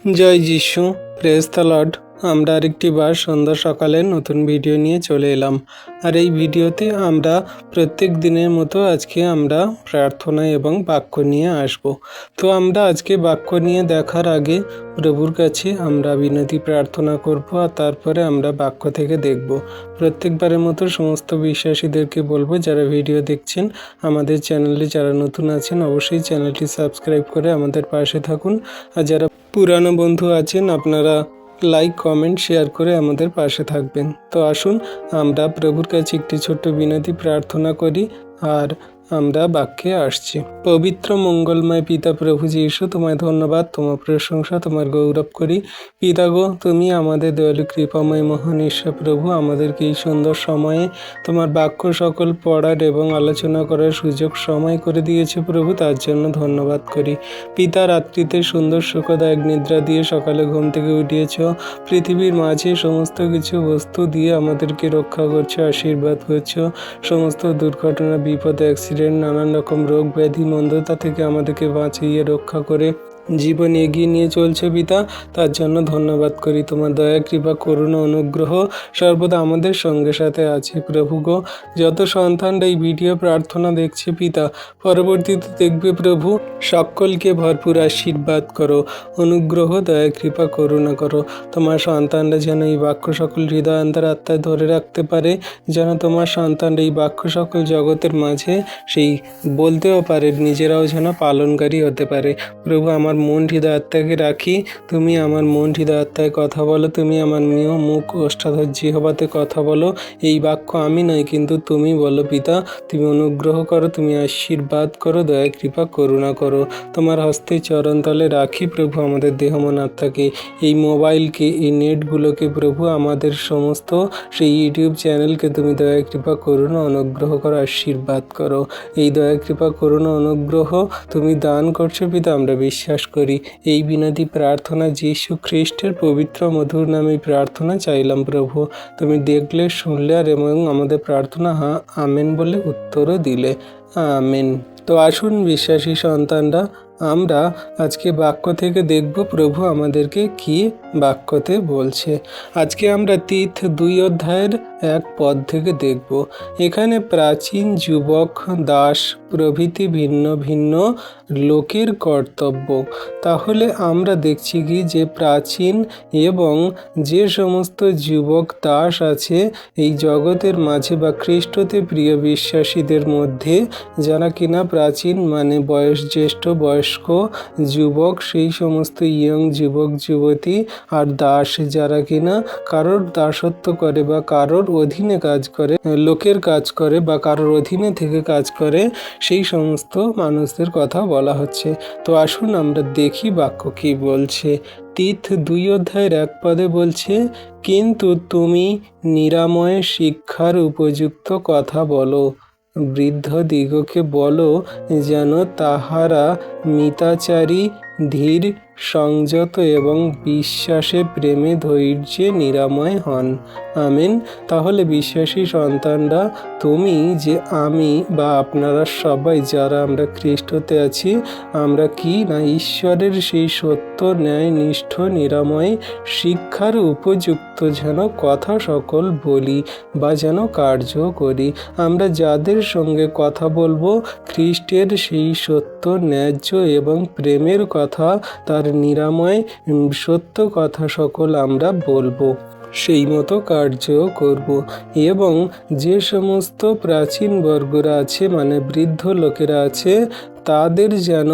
জয় যিশু, praise the Lord. আমরা আরেকটি বার সন্ধ্যা সকালে নতুন ভিডিও নিয়ে চলে এলাম। আর এই ভিডিওতে আমরা প্রত্যেক দিনের মতো আজকে আমরা প্রার্থনা এবং বাক্য নিয়ে আসব। তো আমরা আজকে বাক্য নিয়ে দেখার আগে প্রভুর কাছে আমরা বিনতি প্রার্থনা করব, আর তারপরে আমরা বাক্য থেকে দেখব। প্রত্যেকবারের মতো সমস্ত বিশ্বাসীদেরকে বলবো, যারা ভিডিও দেখছেন আমাদের চ্যানেলে, যারা নতুন আছেন অবশ্যই চ্যানেলটি সাবস্ক্রাইব করে আমাদের পাশে থাকুন। আর যারা পুরানো বন্ধু আছেন আপনারা লাইক, কমেন্ট, শেয়ার করে আমাদের পাশে থাকবেন। তো আসুন আমরা প্রভুর কাছে একটি ছোট্ট বিনতি প্রার্থনা করি, আর আমরা বাক্যে আসছি। পবিত্র মঙ্গলময় পিতা প্রভু যীশু, তোমায় ধন্যবাদ, তোমার প্রশংসা, তোমার গৌরব করি। পিতা গো, তুমি আমাদের দয়ালু কৃপাময় মহান ঈশ্বর প্রভু, আমাদেরকে এই সুন্দর সময়ে তোমার বাক্য সকল পড়ার এবং আলোচনা করার সুযোগ সময় করে দিয়েছে প্রভু, তার জন্য ধন্যবাদ করি। পিতা, রাত্রিতে সুন্দর সুখদায়ক নিদ্রা দিয়ে সকালে ঘুম থেকে উঠিয়েছ, পৃথিবীর মাঝে সমস্ত কিছু বস্তু দিয়ে আমাদেরকে রক্ষা করছো, আশীর্বাদ করছো। সমস্ত দুর্ঘটনা, বিপদ, অ্যাক্সিডেন্ট, নানান রকম রোগ ব্যাধি, মন্দতা থেকে আমাদেরকে বাঁচিয়ে রক্ষা করে জীবন এগিয়ে নিয়ে চলছে পিতা, তার জন্য ধন্যবাদ করি। তোমার দয়া, কৃপা, করুণা, অনুগ্রহ সর্বদা আমাদের সঙ্গে সাথে আছে প্রভু গো। যত সন্তানরা এই ভিডিও প্রার্থনা দেখছে পিতা, পরবর্তীতে দেখবে প্রভু, সকলকে ভরপুর আশীর্বাদ করো, অনুগ্রহ, দয়া, কৃপা, করুণা করো। তোমার সন্তানরা যেন এই বাক্য সকল হৃদয় অন্তরাত্মায় ধরে রাখতে পারে, যেন তোমার সন্তানরা এই বাক্য সকল জগতের মাঝে সেই বলতেও পারে, নিজেরাও যেন পালনকারী হতে পারে। প্রভু, আমার মন হৃদয় আত্মাকে রাখি, তুমি আমার মন হৃদয় আত্মায় কথা বলো, তুমি আমার মুখ ওষ্ঠাধর জিহ্বাতে কথা বলো। এই বাক্য আমি নয়, কিন্তু তুমি বলো পিতা। তুমি অনুগ্রহ করো, তুমি আশীর্বাদ করো, দয়া, কৃপা, করুণা করো। তোমার হস্তে চরণতলে রাখি প্রভু আমাদের দেহ মন আত্মাকে, এই মোবাইলকে, এই নেটগুলোকে প্রভু, আমাদের সমস্ত সেই ইউটিউব চ্যানেলকে তুমি দয়া, কৃপা, করুণা, অনুগ্রহ করো, আশীর্বাদ করো। এই দয়া, কৃপা, করুণা, অনুগ্রহ তুমি দান করছো পিতা, আমরা বিশ্বাস করি। এই বিনতি প্রার্থনা যীশু খ্রিস্টের পবিত্র মধুর নামে প্রার্থনা চাইলাম প্রভু। তুমি দেখলে, শুনলে, আর এবং আমাদের প্রার্থনা হ্যাঁ আমেন বলে উত্তরও দিলে। আমেন। তো আসুন বিশ্বাসী সন্তানরা, আমরা আজকে বাক্য থেকে দেখব প্রভু আমাদেরকে কি বাক্যতে বলছে। আজকে আমরা তীত 2 অধ্যায়ের 1 পদ থেকে দেখব। এখানে প্রাচীন, যুবক, দাস প্রভৃতি ভিন্ন ভিন্ন লোকের কর্তব্য। তাহলে আমরা দেখছি কি, যে প্রাচীন এবং যে সমস্ত যুবক দাস আছে এই জগতের মাঝে বা খ্রিস্টতে প্রিয় বিশ্বাসীদের মধ্যে, যারা কিনা প্রাচীন মানে জ্যেষ্ঠ বয়স্ক যুবক, সেই সমস্ত ইয়ং যুবক যুবতী, আর দাস যারা কিনা কারোর দাসত্ব করে বা কারোর অধীনে কাজ করে, লোকের কাজ করে বা কারোর অধীনে থেকে কাজ করে, সেই সমস্ত মানুষদের কথা বলা হচ্ছে। তো আসুন আমরা দেখি বাক্য কি বলছে। তীত 2 অধ্যায়ের 1 পদে বলছে, কিন্তু তুমি নিরাময় শিক্ষার উপযুক্ত কথা বলো, বৃদ্ধ দিগকে বলো যেন তাহারা মিতাচারী, ধীর, সংযত এবং বিশ্বাসে, প্রেমে, ধৈর্যে নিরাময় হন। আমেন। তাহলে বিশ্বাসী সন্তানরা, তুমি যে আমি বা আপনারা সবাই যারা আমরা খ্রিস্টতে আছি, আমরা কি না ঈশ্বরের সেই সত্য, ন্যায়, নিষ্ঠ, নিরাময় শিক্ষার উপযুক্ত যেন কথা সকল বলি বা যেন কার্য করি। আমরা যাদের সঙ্গে কথা বলবো, খ্রিস্টের সেই সত্য, ন্যায্য এবং প্রেমের কথা, তার নিরাময় সত্য কথা সকল আমরা বলবো, সেই মতো কার্য করব। এবং যে সমস্ত প্রাচীন বর্গরা আছে মানে বৃদ্ধ লোকেরা আছে, তাদের যেন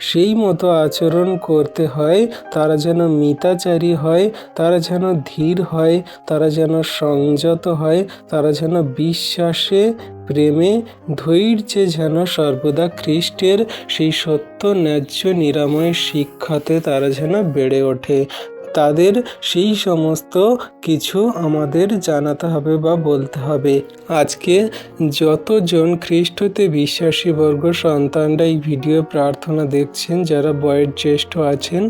সেই মতো আচরণ করতে হয়, তারা যেন মিতাচারী হয়, তারা যেন ধীর হয়, তারা যেন সংযত হয়, তারা যেন বিশ্বাসে, প্রেমে, ধৈর্যে যেন সর্বদা খ্রিস্টের সেই সত্য, ন্যায্য, নিরাময় শিক্ষাতে তারা যেন বেড়ে ওঠে। তাদের সেই সমস্ত কিছু আমাদের জানাতে হবে বা বলতে হবে। আজকে যতজন খ্রিস্টতে বিশ্বাসী বর্গ সন্তানরা এই ভিডিও প্রার্থনা দেখছেন, যারা বয়োজ্যেষ্ঠ আছেন,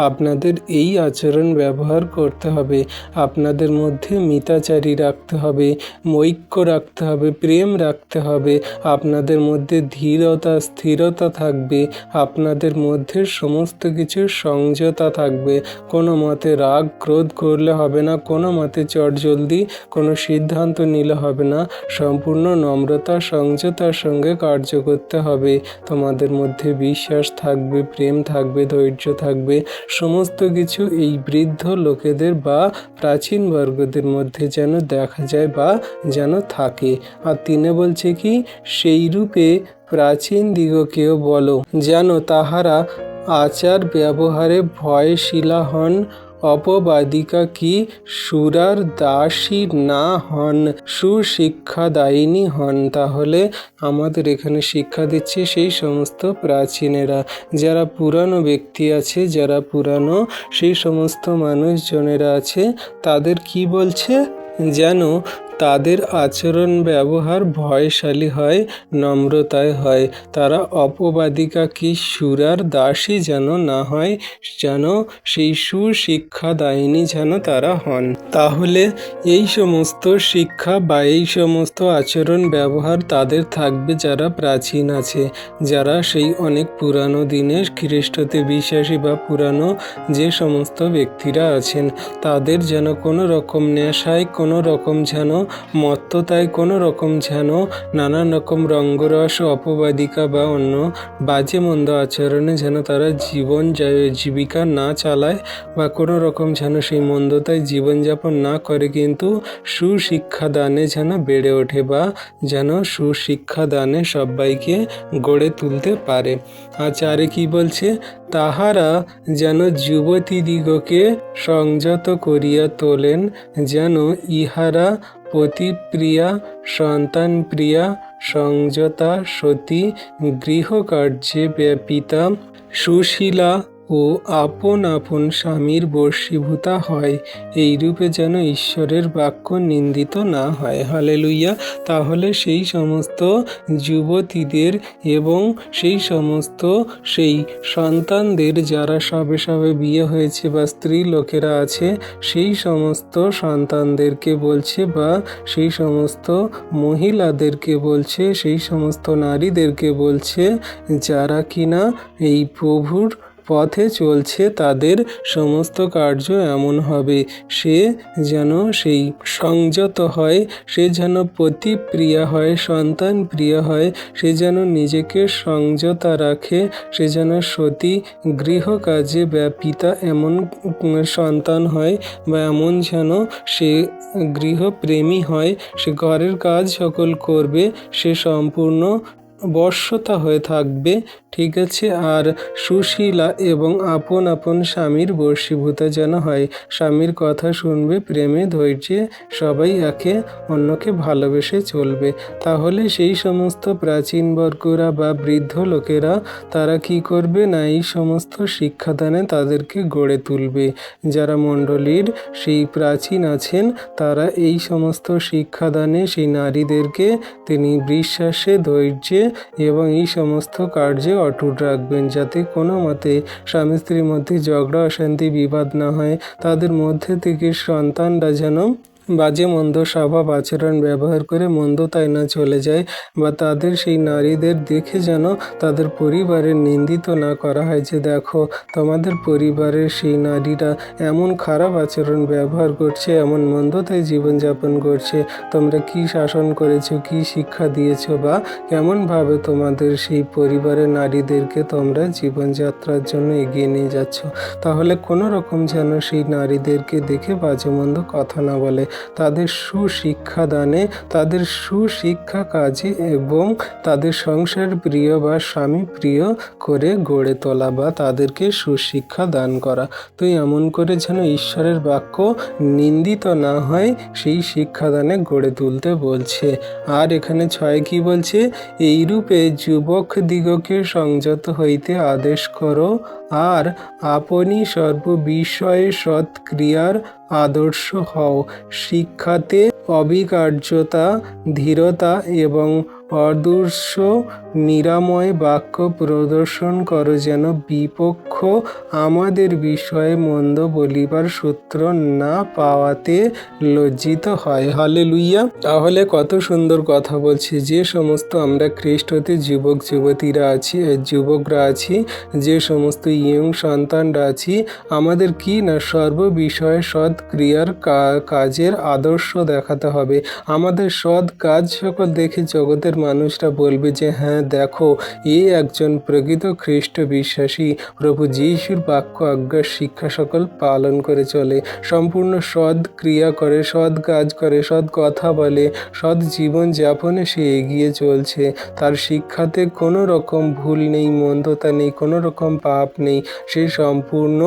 আপনাদের এই আচরণ ব্যবহার করতে হবে। আপনাদের মধ্যে মিতাচারী রাখতে হবে, ঐক্য রাখতে হবে, প্রেম রাখতে হবে। আপনাদের মধ্যে ধীরতা, স্থিরতা থাকবে। আপনাদের মধ্যে সমস্ত কিছু সংযতা থাকবে। কোনো মতে রাগ ক্রোধ করলে হবে না, কোনো মতে চটজলদি কোনো সিদ্ধান্ত নিলে হবে না। সম্পূর্ণ নম্রতা সংযতার সঙ্গে কার্য করতে হবে। তোমাদের মধ্যে বিশ্বাস থাকবে, প্রেম থাকবে, ধৈর্য থাকবে। সমস্ত কিছু এই বৃদ্ধ লোকেদের বা প্রাচীন বর্গদের মধ্যে যেন দেখা যায় বা যেন থাকে। আর তিনি বলছে কি, সেই রূপে প্রাচীন দিগকেও বলো, যেন তাহারা আচার ব্যবহারে ভয়শীলা হন, অপবাদিকা কি সুরার দাসী না হন, সুশিক্ষাদায়িনী হন। তাহলে আমাদের এখানে শিক্ষা দিচ্ছে সেই সমস্ত প্রাচীনেরা, যারা পুরানো ব্যক্তি আছে, যারা পুরানো সেই সমস্ত মানুষজনেরা আছে, তাদের কি বলছে, যেন তাদের আচরণ ব্যবহার ভয়শালী হয়, নম্রতায় হয়। তারা অপবাদিকা কি সুরার দাসী যেন না হয়, যেন সেই সুশিক্ষাদায়িনী যেন তারা হন। তাহলে এই সমস্ত শিক্ষা বা এই সমস্ত আচরণ ব্যবহার তাদের থাকবে যারা প্রাচীন আছে, যারা সেই অনেক পুরানো দিনের খ্রিস্টতে বিশ্বাসী বা পুরানো যে সমস্ত ব্যক্তিরা আছেন, তাদের যেন কোনো রকম নেশায়, কোনো রকম যেন মত্ততায়, কোনো রকম যেন নানান রকম রঙ্গরস, অপবাদিকা বা অন্য বাজে মন্দ আচরণে যেন তারা জীবিকা না চালায়, বা কোনো রকম যেন সেই মন্দতায় জীবনযাপন না করে, কিন্তু সুশিক্ষা দানে যেন বেড়ে ওঠে বা যেন সুশিক্ষা দানে সবাইকে গড়ে তুলতে পারে। আচারে কি বলছে, তাহারা যেন যুবতীদিগকে সংযত করিয়া তোলেন, যেন ইহারা পতিপ্রিয়া, সন্তানপ্রিয়া, সংযতা, সতী, গৃহকার্যে ব্যাপিতা, সুশীলা ও আপন আপন স্বামীর বশীভূতা হয়। এইরূপে যেন ঈশ্বরের বাক্য নিন্দিত না হয়। হালেলুইয়া। তাহলে সেই সমস্ত যুবতীদের এবং সেই সমস্ত সেই সন্তানদের, যারা সবে সবে বিয়ে হয়েছে বা স্ত্রী লোকেরা আছে, সেই সমস্ত সন্তানদেরকে বলছে বা সেই সমস্ত মহিলাদেরকে বলছে, সেই সমস্ত নারীদেরকে বলছে, যারা কিনা এই প্রভুর পথে চলছে, তাদের সমস্ত কার্য এমন হবে, সে যেন সেই সংযত হয়, সে যেন পতিপ্রিয়া হয়, সন্তান প্রিয় হয়, সে যেন নিজেকে সংযতা রাখে, সে যেন সতী, গৃহকাজে ব্যাপিতা এমন সন্তান হয়, বা এমন যেন সে গৃহপ্রেমী হয়, সে ঘরের কাজ সকল করবে, সে সম্পূর্ণ বশ্যতা হয়ে থাকবে, ঠিক আছে। আর সুশীলা এবং আপন আপন স্বামীর বশীভূতা যেন হয়, স্বামীর কথা শুনবে, প্রেমে ধৈর্যে সবাই একে অন্যকে ভালোবেসে চলবে। তাহলে সেই সমস্ত প্রাচীন বর্গরা বা বৃদ্ধ লোকেরা, তারা কি করবে না, এই সমস্ত শিক্ষাদানে তাদেরকে গড়ে তুলবে। যারা মণ্ডলীর সেই প্রাচীন আছেন, তারা এই সমস্ত শিক্ষাদানে সেই নারীদেরকে তিনি বিশ্বাসে, ধৈর্যে এবং এই সমস্ত কার্যে অটুট রাখবেন, যাতে কোনো মতে স্বামী স্ত্রীর মধ্যে ঝগড়া, অশান্তি, বিবাদ না হয়। তাদের মধ্যে থেকে সন্তানরা যেন বাজে মন্দ স্বভাব আচরণ ব্যবহার করে মন্দতায় না চলে যায়, বা তাদের সেই নারীদের দেখে যেন তাদের পরিবারের নিন্দিত না করা হয়, যে দেখো তোমাদের পরিবারের সেই নারীরা এমন খারাপ আচরণ ব্যবহার করছে, এমন মন্দতায় জীবনযাপন করছে, তোমরা কি শাসন করেছো, কি শিক্ষা দিয়েছো, বা কেমনভাবে তোমাদের সেই পরিবারের নারীদেরকে তোমরা জীবনযাত্রার জন্য এগিয়ে নিয়ে যাচ্ছ। তাহলে কোনো রকম যেন সেই নারীদেরকে দেখে বাজে মন্দ কথা না বলে, তাদের সুশিক্ষা দানে, তাদের সুশিক্ষা কাজে এবং তাদের সংসার প্রিয় বা স্বামী প্রিয় করে গড়ে তোলা, বা তাদেরকে সুশিক্ষা দান করা। তো এমন করে যেন ঈশ্বরের বাক্য নিন্দিত না হয়, সেই শিক্ষাদানে গড়ে তুলতে বলছে। আর এখানে 6 কি বলছে, এইরূপে যুবক দিগকে সংযত হইতে আদেশ করো, আর আপনি সর্ববিষয়ে সৎক্রিয়ার আদর্শ হও। শিক্ষাতে অবিকার্যতা, ধীরতা এবং আদর্শ নিরাময় বাক্য প্রদর্শন করো, যেন বিপক্ষ আমাদের বিষয়ে মন্দ বলিবার সূত্র না পাওয়াতে লজ্জিত হয়। হালেলুইয়া। তাহলে কত সুন্দর কথা বলছে। যে সমস্ত আমরা খ্রিস্টতে যুবক যুবতীরা আছি, যুবকরা আছি, যে সমস্ত ইয়ং সন্তানরা আছি, আমাদের কি না সর্ববিষয়ে সৎ ক্রিয়ার কাজের আদর্শ দেখাতে হবে। আমাদের সৎ কাজ সকল দেখে জগতের মানুষরা বলবে যে হ্যাঁ দেখো, এই একজন প্রকৃত খ্রিস্ট বিশ্বাসী, প্রভু যীশুর বাক্য আজ্ঞা শিক্ষা সকল পালন করে চলে, সম্পূর্ণ সৎ ক্রিয়া করে, সৎ কাজ করে, সৎ কথা বলে, সৎ জীবন যাপনে সে এগিয়ে চলছে। তার শিক্ষাতে কোনো রকম ভুল নেই, মন্দতা নেই, কোনো রকম পাপ নেই। সে সম্পূর্ণ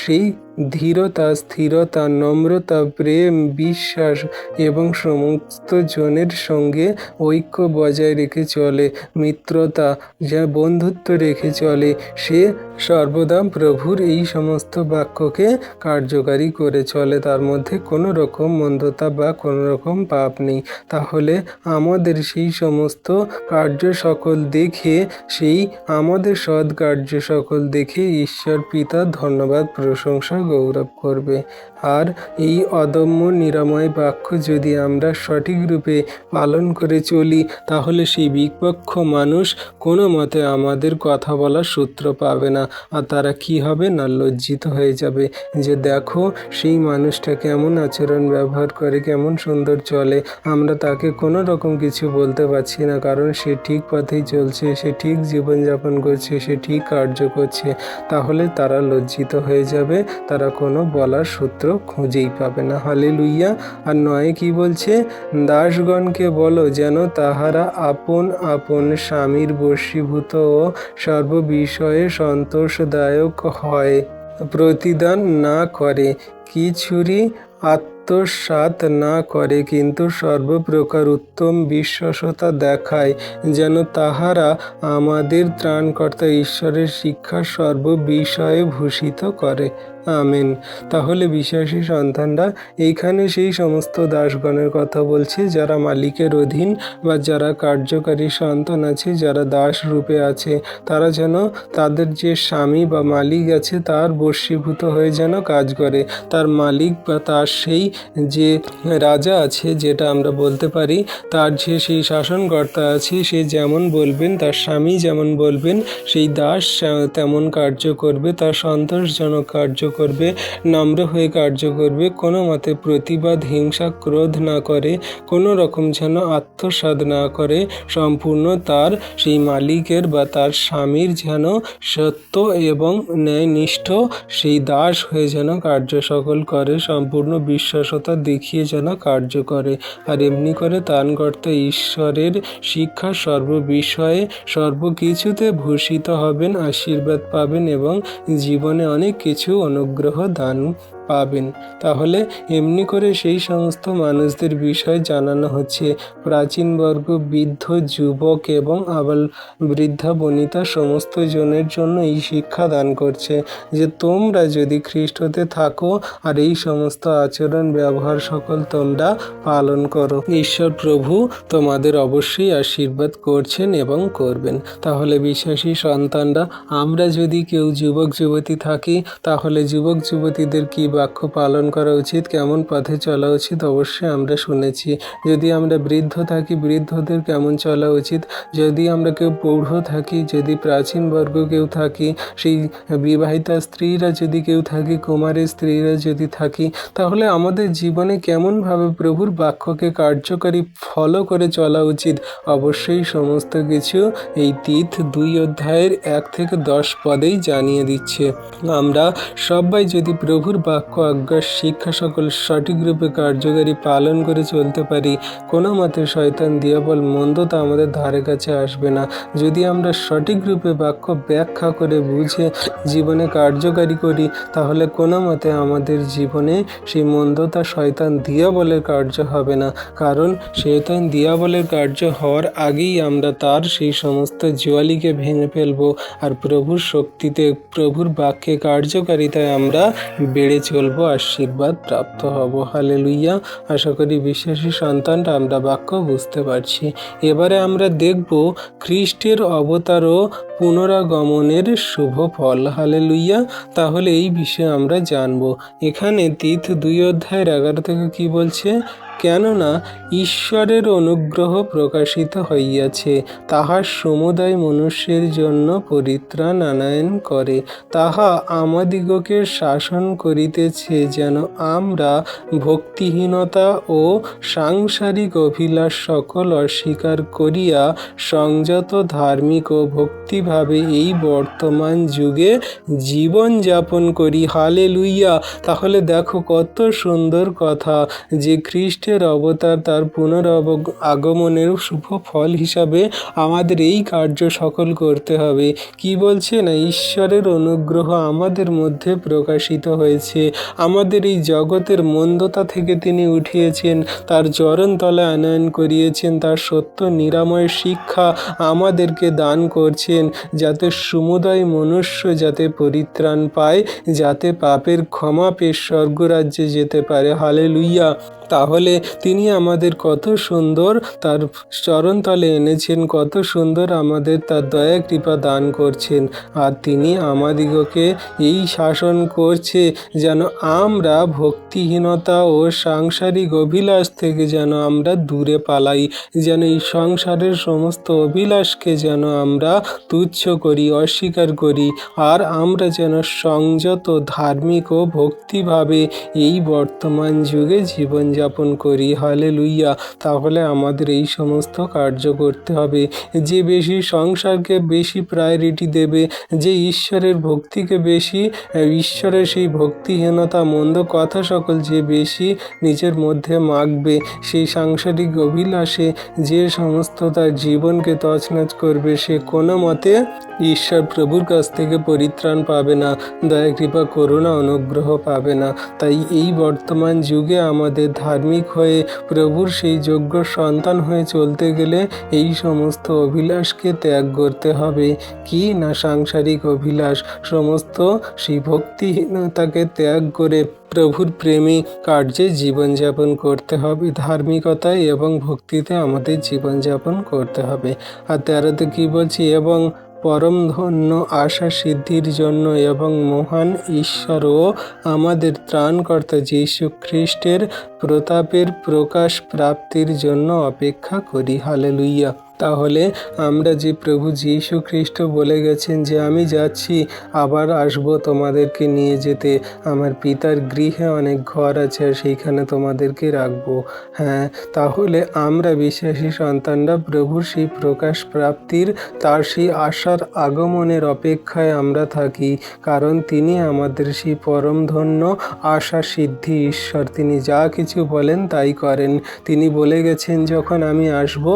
সেই ধীরতা, স্থিরতা, নম্রতা, প্রেম, বিশ্বাস এবং সমস্ত জনের সঙ্গে ঐক্য বজায় রেখে চলে, মিত্রতা, যা বন্ধুত্ব রেখে চলে। সে সর্বদা প্রভুর এই সমস্ত বাক্যকে কার্যকারী করে চলে। তার মধ্যে কোনো রকম মন্দতা বা কোনো রকম পাপ নেই। তাহলে আমাদের সেই সমস্ত কার্য সকল দেখে, সেই আমাদের সৎ কার্য সকল দেখে ঈশ্বর পিতা ধন্যবাদ, প্রশংসা, গৌরব করবে। আর এই অদম্য নিরাময় বাক্য যদি আমরা সঠিক রূপে পালন করে চলি, তাহলে সেই বিপক্ষ মানুষ কোনো মতে আমাদের কথা বলার সূত্র পাবে না। আর তারা কি হবে না, লজ্জিত হয়ে যাবে যে দেখো সেই মানুষটা কেমন আচরণ ব্যবহার করে, কেমন সুন্দর চলে, আমরা তাকে কোনো রকম কিছু বলতে পারছি না, কারণ সে ঠিক পথেই চলছে, সে ঠিক জীবনযাপন করছে, সে ঠিক কার্য করছে। তাহলে তারা লজ্জিত হয়ে যাবে, তারা কোনো বলার সূত্র খুঁজেই পাবে না। হালেলুইয়া। আর নয় কি বলছে, দাসগণকে বলো যেন তাহারা আপন আপন স্বামীর বশীভূত ও সর্ববিষয়ে সন্তোষদায়ক হয়, প্রতিদান না করে, কিছুরই আত্মসাৎ না করে, কিন্তু সর্বপ্রকার উত্তম বিশ্বাসতা দেখায়, যেন তাহারা আমাদের ত্রাণকর্তা ঈশ্বরের শিক্ষা সর্ববিষয়ে ভূষিত করে। আমেন। তাহলে বিশ্বাসী সন্তানরা এইখানে সেই সমস্ত দাসগণের কথা বলছে যারা মালিকের অধীন বা যারা কার্যকারী সন্তান আছে, যারা দাস রূপে আছে, তারা যেন তাদের যে স্বামী বা মালিক আছে তার বশীভূত হয়ে যেন কাজ করে। তার মালিক বা তার সেই যে রাজা আছে, যেটা আমরা বলতে পারি, তার যে সেই শাসনকর্তা আছে, সে যেমন বলবেন, তার স্বামী যেমন বলবেন, সেই দাস তেমন কার্য করবে, তার সন্তোষজনক কার্য করবে, নম্র হয়ে কার্য করবে, কোনো মতে প্রতিবাদ, হিংসা, ক্রোধ না করে, কোনো রকম যেন আত্মসাৎ না করে, সম্পূর্ণ তার সেই মালিকের বা তার স্বামীর যেন সত্য এবং ন্যায়নিষ্ঠ সেই দাস হয়ে যেন কার্য সকল করে, সম্পূর্ণ বিশ্বাসতা দেখিয়ে যেন কার্য করে। আর এমনি করে ত্রাণকর্তা ঈশ্বরের শিক্ষা সর্ববিষয়ে সর্বকিছুতে ভূষিত হবেন, আশীর্বাদ পাবেন এবং জীবনে অনেক কিছু অনুগ্রহ দান পাবেন। তাহলে এমনি করে সেই সমস্ত মানুষদের বিষয় জানানো হচ্ছে। প্রাচীন বর্গ, বৃদ্ধ, যুবক এবং আবার বৃদ্ধা বনিতা সমস্ত জনের জন্য এই শিক্ষা দান করছে যে তোমরা যদি খ্রিস্টতে থাকো আর এই সমস্ত আচরণ ব্যবহার সকল তোমরা পালন করো, ঈশ্বর প্রভু তোমাদের অবশ্যই আশীর্বাদ করছেন এবং করবেন। তাহলে বিশ্বাসী সন্তানরা, আমরা যদি কেউ যুবক যুবতী থাকি, তাহলে যুবক যুবতীদের কি বাক্য পালন করা উচিত, কেমন পথে চলা উচিত, অবশ্যই আমরা শুনেছি। যদি আমরা বৃদ্ধ থাকি, বৃদ্ধদের কেমন চলা উচিত। যদি আমরা কেউ প্রৌঢ় থাকি, যদি প্রাচীন বর্গ কেউ থাকি, সেই বিবাহিতা স্ত্রীরা যদি কেউ থাকি, কুমারী স্ত্রীরা যদি থাকি, তাহলে আমাদের জীবনে কেমনভাবে প্রভুর বাক্যকে কার্যকারী ফলো করে চলা উচিত, অবশ্যই সমস্ত কিছু এই তীত 2 অধ্যায়ের 1 থেকে 10 পদেই জানিয়ে দিচ্ছে। আমরা সবাই যদি প্রভুর বাক্য বাক্য আজ্ঞা শিক্ষা সকল সঠিকরূপে কার্যকারী পালন করে চলতে পারি, কোনো মতে শয়তান দিয়াবল মন্দতা আমাদের ধারে কাছে আসবে না। যদি আমরা সঠিক রূপে বাক্য ব্যাখ্যা করে বুঝে জীবনে কার্যকারী করি, তাহলে কোনো মতে আমাদের জীবনে সেই মন্দতা শয়তান দিয়াবলের কার্য হবে না। কারণ শয়তান দিয়াবলের কার্য হওয়ার আগেই আমরা তার সেই সমস্ত জোয়ালিকে ভেঙে ফেলবো, আর প্রভুর শক্তিতে, প্রভুর বাক্যে কার্যকারিতায় আমরা বেড়ে চলবো, আশীর্বাদ প্রাপ্ত হব। হালেলুইয়া। আশা করি বিশ্বাসী সন্তানরা আমরা বাক্য বুঝতে পারছি। এবারে আমরা দেখব খ্রিস্টের অবতার ও পুনরাগমনের শুভ ফল। হালেলুইয়া। তাহলে এই বিষয়ে আমরা জানব। এখানে তীত 2:11 থেকে কি বলছে? কেননা ঈশ্বরের অনুগ্রহ প্রকাশিত হইয়াছে, তাহার সমুদয় মনুষ্যের জন্য পরিত্রাণ আনয়ন করে। তাহা আমাদিগকে শাসন করিতেছে, যেন আমরা ভক্তিহীনতা ও সাংসারিক অভিলাষ সকল অস্বীকার করিয়া সংযত, ধার্মিক ও ভক্তিভাবে এই বর্তমান যুগে জীবনযাপন করি। হালেলুইয়া। তাহলে দেখো কত সুন্দর কথা যে খ্রিস্টের অবতার, তার আগমনের শুভ ফল হিসাবে আমাদের এই কার্য সকল করতে হবে। কি বলছে না, ঈশ্বরের অনুগ্রহ আমাদের মধ্যে প্রকাশিত হয়েছে। আমাদের এই জগতের মন্দতা থেকে তিনি উঠিয়েছেন, তার চরণতলে আনয়ন করিয়েছেন, তার সত্য নিরাময় শিক্ষা আমাদেরকে দান করছেন, যাতে সমুদয় মনুষ্য যাতে পরিত্রাণ পায়, যাতে পাপের ক্ষমা পেয়ে স্বর্গরাজ্যে যেতে পারে। হালেলুইয়া। তাহলে তিনি আমাদের কত সুন্দর তার চরণতলে এনেছেন, কত সুন্দর আমাদের তার দয়া কৃপা দান করছেন। আর তিনি আমাদিগকে এই শাসন করছে যেন আমরা ভক্তিহীনতা ও সাংসারিক অভিলাষ থেকে যেন আমরা দূরে পালাই, যেন এই সংসারের সমস্ত অভিলাষকে যেন আমরা তুচ্ছ করি, অস্বীকার করি, আর আমরা যেন সংযত, ধার্মিক ও ভক্তিভাবে এই বর্তমান যুগে জীবনযাপন করি। হালেলুইয়া। তাহলে আমাদের এই সমস্ত কার্য করতে হবে। যে বেশি সংসারকে বেশি প্রায়োরিটি দেবে, যে ঈশ্বরের ভক্তিকে বেশি, ঈশ্বরের সেই ভক্তিহীনতা মন্দ কথা সকল যে বেশি নিজের মধ্যে মাখবে, সেই সাংসারিক অভিলাষে যে সমস্ত তার জীবনকে তছনছ করবে, সে কোনো মতে ঈশ্বর প্রভুর কাছ থেকে পরিত্রাণ পাবে না, দয়া কৃপা করুণা অনুগ্রহ পাবে না। তাই এই বর্তমান যুগে আমাদের ধার্মিক হয়ে প্রভুর সেই যোগ্য সন্তান হয়ে চলতে গেলে এই সমস্ত অভিলাষকে ত্যাগ করতে হবে। কি না, সাংসারিক অভিলাষ, সমস্ত সেই ভক্তিহীনতাকে ত্যাগ করে প্রভুর প্রেমে কার্যে জীবনযাপন করতে হবে। ধার্মিকতায় এবং ভক্তিতে আমাদের জীবনযাপন করতে হবে। আর 13তে কি বলছি? এবং পরম ধন্য আশা সিদ্ধির জন্য এবং মহান ঈশ্বর ও আমাদের ত্রাণকর্তা যীশু খ্রিস্টের প্রতাপের প্রকাশ প্রাপ্তির জন্য অপেক্ষা করি। হালেলুইয়া। তাহলে আমরা যে প্রভু যীশু খ্রিস্ট বলে গেছেন যে আমি যাচ্ছি, আবার আসব তোমাদেরকে নিয়ে যেতে, আমার পিতার গৃহে অনেক ঘর আছে, আর সেইখানে তোমাদেরকে রাখবো। হ্যাঁ, তাহলে আমরা বিশ্বাসী সন্তানরা প্রভুর সেই প্রকাশ প্রাপ্তির, তার সেই আশার আগমনের অপেক্ষায় আমরা থাকি, কারণ তিনি আমাদের সেই পরম ধন্য আশা সিদ্ধি ঈশ্বর। তিনি যা কিছু বলেন তাই করেন। তিনি বলে গেছেন যখন আমি আসব,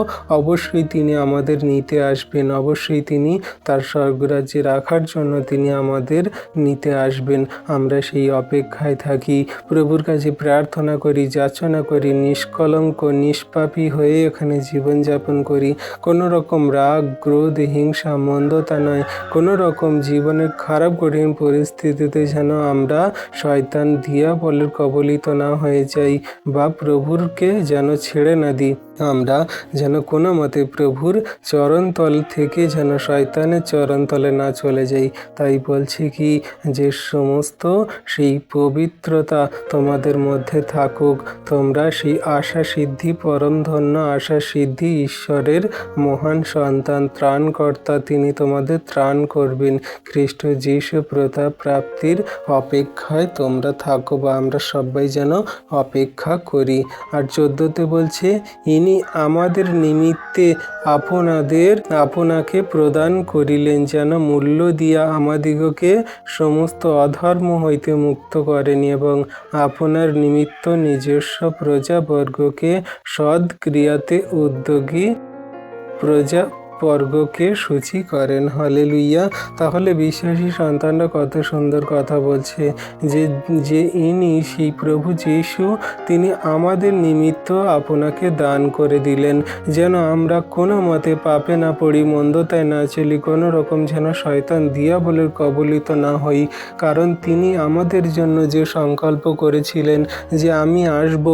অবশ্যই তিনি আমাদের নিতে আসবেন, অবশ্যই তিনি তার স্বর্গরাজ্যে রাখার জন্য তিনি আমাদের নিতে আসবেন। আমরা সেই অপেক্ষায় থাকি, প্রভুর কাছে প্রার্থনা করি, যাচনা করি, নিষ্কলঙ্ক নিষ্পাপী হয়ে এখানে জীবনযাপন করি। কোনো রকম রাগ, ক্রোধ, হিংসা, মন্দতা নয়, কোনো রকম জীবনের খারাপ কঠিন পরিস্থিতিতে যেন আমরা শয়তান দিয়াবলের কবলিত না হয়ে যাই, বা প্রভুরকে যেন ছেড়ে না দিই। আমরা যেন কোনো মতে প্রভুর চরণতল থেকে যেন শয়তানের চরণতলে না চলে যাই। তাই বলছি কি, যে সমস্ত সেই পবিত্রতা তোমাদের মধ্যে থাকুক, তোমরা সেই আশা সিদ্ধি, পরম ধন্য আশা সিদ্ধি ঈশ্বরের মহান সন্তান, ত্রাণকর্তা, তিনি তোমাদের ত্রাণ করবেন, খ্রিস্ট যীশু প্রতাপ প্রাপ্তির অপেক্ষায় তোমরা থাকো, বা আমরা সবাই যেন অপেক্ষা করি। আর 14তে বলছে, ইনি আমাদের নিমিত্তে আপনাকে প্রদান করিলেন, যেন মূল্য দিয়া আমাদিগকে সমস্ত অধর্ম হইতে মুক্ত করেন এবং আপনার নিমিত্ত নিজস্ব প্রজাবর্গকে সৎ ক্রিয়াতে উদ্যোগী প্রজাবর্গকে সূচি করেন। হালেলুইয়া। তাহলে বিশ্বাসী সন্তানরা কত সুন্দর কথা বলছে যে ইনি সেই প্রভু যীশু, তিনি আমাদের নিমিত্ত আপনাকে দান করে দিলেন, যেন আমরা কোনো মতে পাপে না পড়ি, মন্দতায় না চলি, কোনো রকম যেন শয়তান দিয়াবলের কবলিত না হই। কারণ তিনি আমাদের জন্য যে সংকল্প করেছিলেন যে আমি আসব,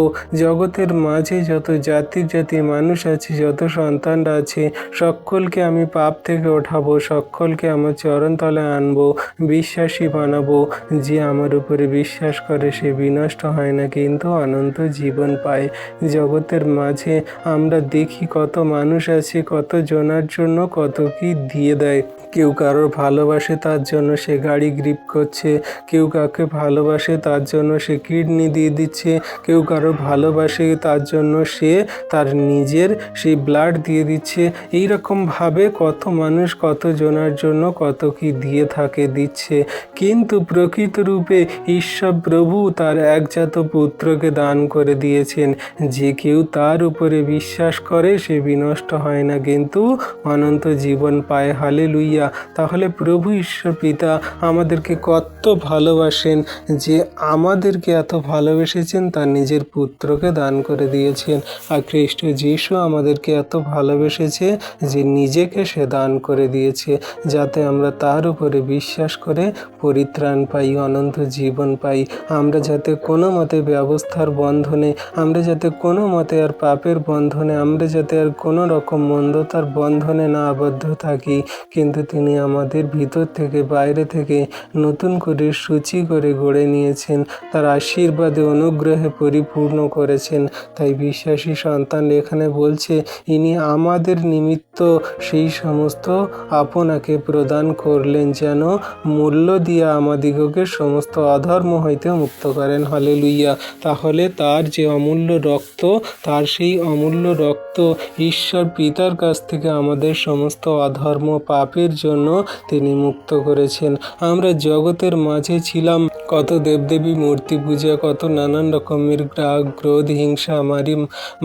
জগতের মাঝে যত জাতি মানুষ আছে, যত সন্তানরা আছে, সকলকে আমি পাপ থেকে ওঠাবো, সকলকে আমার চরণতলে আনবো, বিশ্বাসী বানাবো। যে আমার উপরে বিশ্বাস করে সে বিনষ্ট হয় না, কিন্তু অনন্ত জীবন পায়। জগতের মাঝে আমরা দেখি কত মানুষ আছে, কত জনার জন্য কত কি দিয়ে দেয়। কেউ কারোর ভালোবাসে তার জন্য সে গাড়ি গ্রিপ করছে, কেউ কাউকে ভালোবাসে তার জন্য সে কিডনি দিয়ে দিচ্ছে, কেউ কারোর ভালোবাসে তার জন্য সে তার নিজের সেই ব্লাড দিয়ে দিচ্ছে। এইরকমভাবে কত মানুষ কত জনার জন্য কত কি দিয়ে দিচ্ছে। কিন্তু প্রকৃত রূপে ঈশ্বর প্রভু তার একজাত পুত্রকে দান করে দিয়েছেন। যে কেউ তার উপরে বিশ্বাস করে সে বিনষ্ট হয় না, কিন্তু অনন্ত জীবন পায়। হালেলুইয়া। তাহলে প্রভু ঈশ্বর পিতা আমাদেরকে কত ভালোবাসেন, যে আমাদেরকে এত ভালোবেসেছেন তার নিজের পুত্রকে দান করে দিয়েছেন। আর খ্রিস্ট যীশু আমাদেরকে এত ভালোবেসেছে যে নিজেকে সে দান করে দিয়েছে, যাতে আমরা তার উপরে বিশ্বাস করে পরিত্রাণ পাই, অনন্ত জীবন পাই। আমরা যাতে কোনো মতে ব্যবস্থার বন্ধনে, আমরা যাতে কোনো মতে আর পাপের বন্ধনে, আমরা যাতে আর কোনো রকম মন্দতার বন্ধনে না আবদ্ধ থাকি, কিন্তু তিনি আমাদের ভিতর থেকে বাইরে থেকে নতুন করে সূচি করে গড়ে নিয়েছেন, তার আশীর্বাদে অনুগ্রহে পরিপূর্ণ করেছেন। তাই বিশ্বাসী সন্তান এখানে বলছে ইনি আমাদের নিমিত্ত সেই সমস্ত আপনাকে প্রদান করলেন, যেন মূল্য দিয়া আমাদিগকে সমস্ত অধর্ম হইতে মুক্ত করেন। হালেলুইয়া। তাহলে তার যে অমূল্য রক্ত, তার সেই অমূল্য রক্ত ঈশ্বর পিতার কাছ থেকে আমাদের সমস্ত অধর্ম পাপের জন্য তিনি মুক্ত করেছেন। আমরা জগতের মাঝে ছিলাম, কত দেবদেবী মূর্তি পূজা, কত নানান রকমের রাগ, ক্রোধ, হিংসা,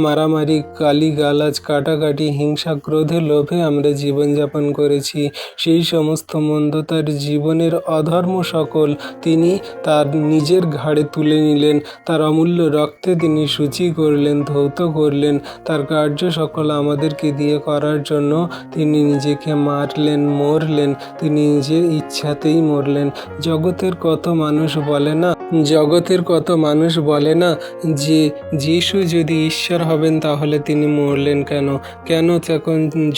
মারামারি, গালিগালাজ, কাটাকাটি, হিংসা, ক্রোধে, লোভে আমরা জীবনযাপন করেছি। সেই সমস্ত মন্দতার জীবনের অধর্ম সকল তিনি তার নিজের ঘাড়ে তুলে নিলেন, তার অমূল্য রক্তে তিনি সূচি করলেন, ধৌত করলেন। তার কার্য সকল আমাদেরকে দিয়ে করার জন্য তিনি নিজেকে মারলেন, মরলেন, তিনি নিজের ইচ্ছাতেই মরলেন। জগতের কত মানুষ বলে না যে যীশু যদি ঈশ্বর হবেন তাহলে তিনি মরলেন কেন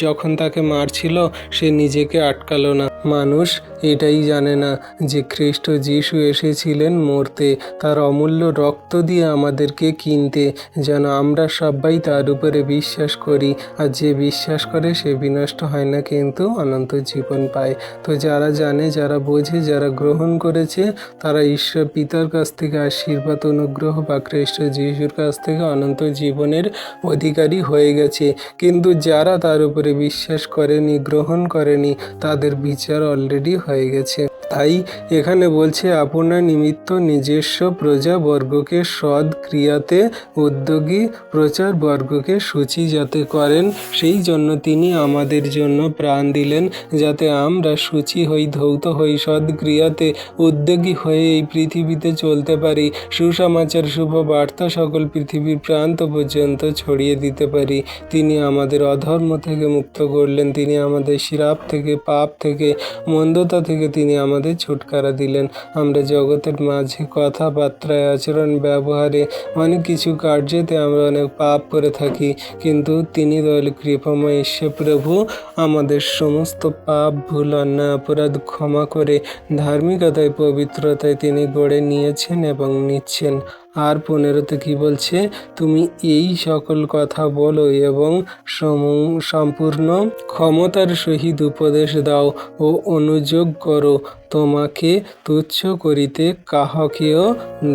যখন তাকে মারছিল সে নিজেকে আটকালো না। মানুষ এটাই জানে না যে খ্রিস্ট যীশু এসেছিলেন মরতে, তার অমূল্য রক্ত দিয়ে আমাদেরকে কিনতে, যেন আমরা সবাই তার উপরে বিশ্বাস করি। আর যে বিশ্বাস করে সে বিনষ্ট হয় না, কিন্তু অনন্ত জীবন পায়। তো যারা জানে, যারা বোঝে, যারা গ্রহণ করেছে, তারা ঈশ্বর পিতার কাছ থেকে আশীর্বাদ, অনুগ্রহ বা খ্রিস্ট যীশুর কাছ থেকে অনন্ত জীবনের অধিকারী হয়ে গেছে। কিন্তু যারা তার উপরে বিশ্বাস করেনি, গ্রহণ করেনি, তাদের বিচার অলরেডি হয়ে গেছে। তাই এখানে বলছে আপনার নিমিত্ত নিজস্ব প্রজাবর্গকে সৎ ক্রিয়াতে উদ্যোগী প্রচারবর্গকে সূচি যাতে করেন, সেই জন্য তিনি আমাদের জন্য প্রাণ দিলেন, যাতে আমরা সূচি হই, ধৌত হই, সৎ ক্রিয়াতে উদ্যোগী হয়ে এই পৃথিবীতে চলতে পারি, সুসমাচার, শুভ বার্তা সকল পৃথিবীর প্রান্ত পর্যন্ত ছড়িয়ে দিতে পারি। তিনি আমাদের অধর্ম থেকে মুক্ত করলেন, তিনি আমাদের শ্রাপ থেকে, পাপ থেকে, মন্দতা থেকে তিনি আমাদের ছুটকারা দিলেন। আমরা জগতের মাঝে কথাবার্তায়, আচরণ, ব্যবহারে, অনেক কিছু কার্যেতে আমরা অনেক পাপ করে থাকি, কিন্তু তিনি দয়ালু কৃপাময় ঈশ্বর প্রভু আমাদের সমস্ত পাপ, ভুল, অন্যায়, অপরাধ ক্ষমা করে ধার্মিকতায়, পবিত্রতায় তিনি গড়ে নিয়েছেন এবং নিচ্ছেন। আর 15তে কি বলছে, তুমি এই সকল কথা বলো এবং সম্পূর্ণ ক্ষমতার সহিত উপদেশ দাও ও অনুযোগ করো, তোমাকে তুচ্ছ করিতে কাহাকেও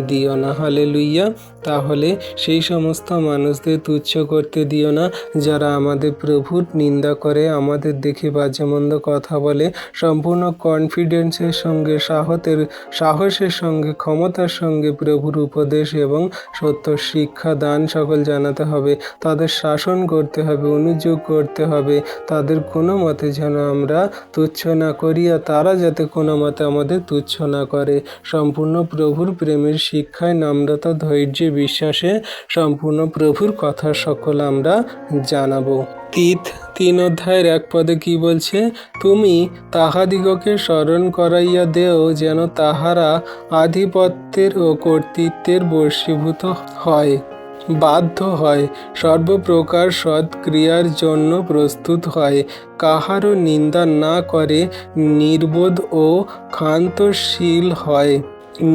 দিও না। হালেলুইয়া। তাহলে সেই সমস্ত মানুষদের তুচ্ছ করতে দিও না যারা আমাদের প্রভুর নিন্দা করে, আমাদের দেখে বাজে মন্দ কথা বলে। সম্পূর্ণ কনফিডেন্সের সঙ্গে, সাহসের সঙ্গে, ক্ষমতার সঙ্গে প্রভুর উপদেশ এবং সত্য শিক্ষা দান সকল জানাতে হবে। তাদের শাসন করতে হবে, অনুযোগ করতে হবে। তাদের কোনো মতে যেন আমরা তুচ্ছ না করি, আর তারা যাতে কোনো মতে আমাদের তুচ্ছ না করে। সম্পূর্ণ প্রভুর প্রেমের শিক্ষায়, নম্রতা, ধৈর্যে, বিশ্বাসে সম্পূর্ণ প্রভুর কথা সকল আমরা জানাবো। 3 অধ্যায়ের 1 পদে কি বলছে, তুমি তাহাদিগকে স্মরণ করাইয়া দেও যেন তাহারা আধিপত্যের ও কর্তৃত্বের বশীভূত হয়, বাধ্য হয়, সর্বপ্রকার সৎ ক্রিয়ার জন্য প্রস্তুত হয়, কাহারও নিন্দা না করে, নির্বোধ ও ক্ষান্তশীল হয়,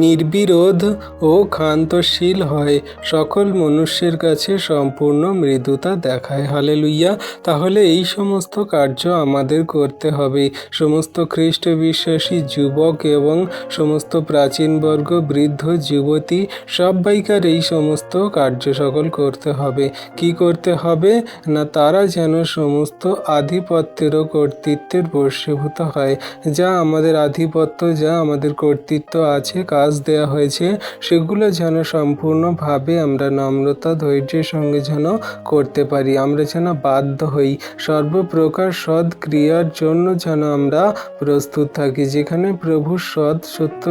নির্বিরোধ ও ক্ষান্তশীল হয়, সকল মনুষ্যের কাছে সম্পূর্ণ মৃদুতা দেখায়। হালেলুইয়া। তাহলে এই সমস্ত কার্য আমাদের করতে হবে। সমস্ত খ্রিস্ট বিশ্বাসী যুবক এবং সমস্ত প্রাচীনবর্গ, বৃদ্ধ, যুবতী, সবাইকার এই সমস্ত কার্য সকল করতে হবে। কি করতে হবে না, তারা যেন সমস্ত আধিপত্যের ও কর্তৃত্বের বশীভূত হয়। যা আমাদের আধিপত্য, যা আমাদের কর্তৃত্ব আছে, কাজ দেয়া হয়েছে, সেগুলো যেন সম্পূর্ণভাবে আমরা নম্রতা, ধৈর্যের সঙ্গে যেন করতে পারি। আমরা যেন বাধ্য হই, সর্বপ্রকার সৎ ক্রিয়ার জন্য যেন আমরা প্রস্তুত থাকি। যেখানে প্রভু সত্য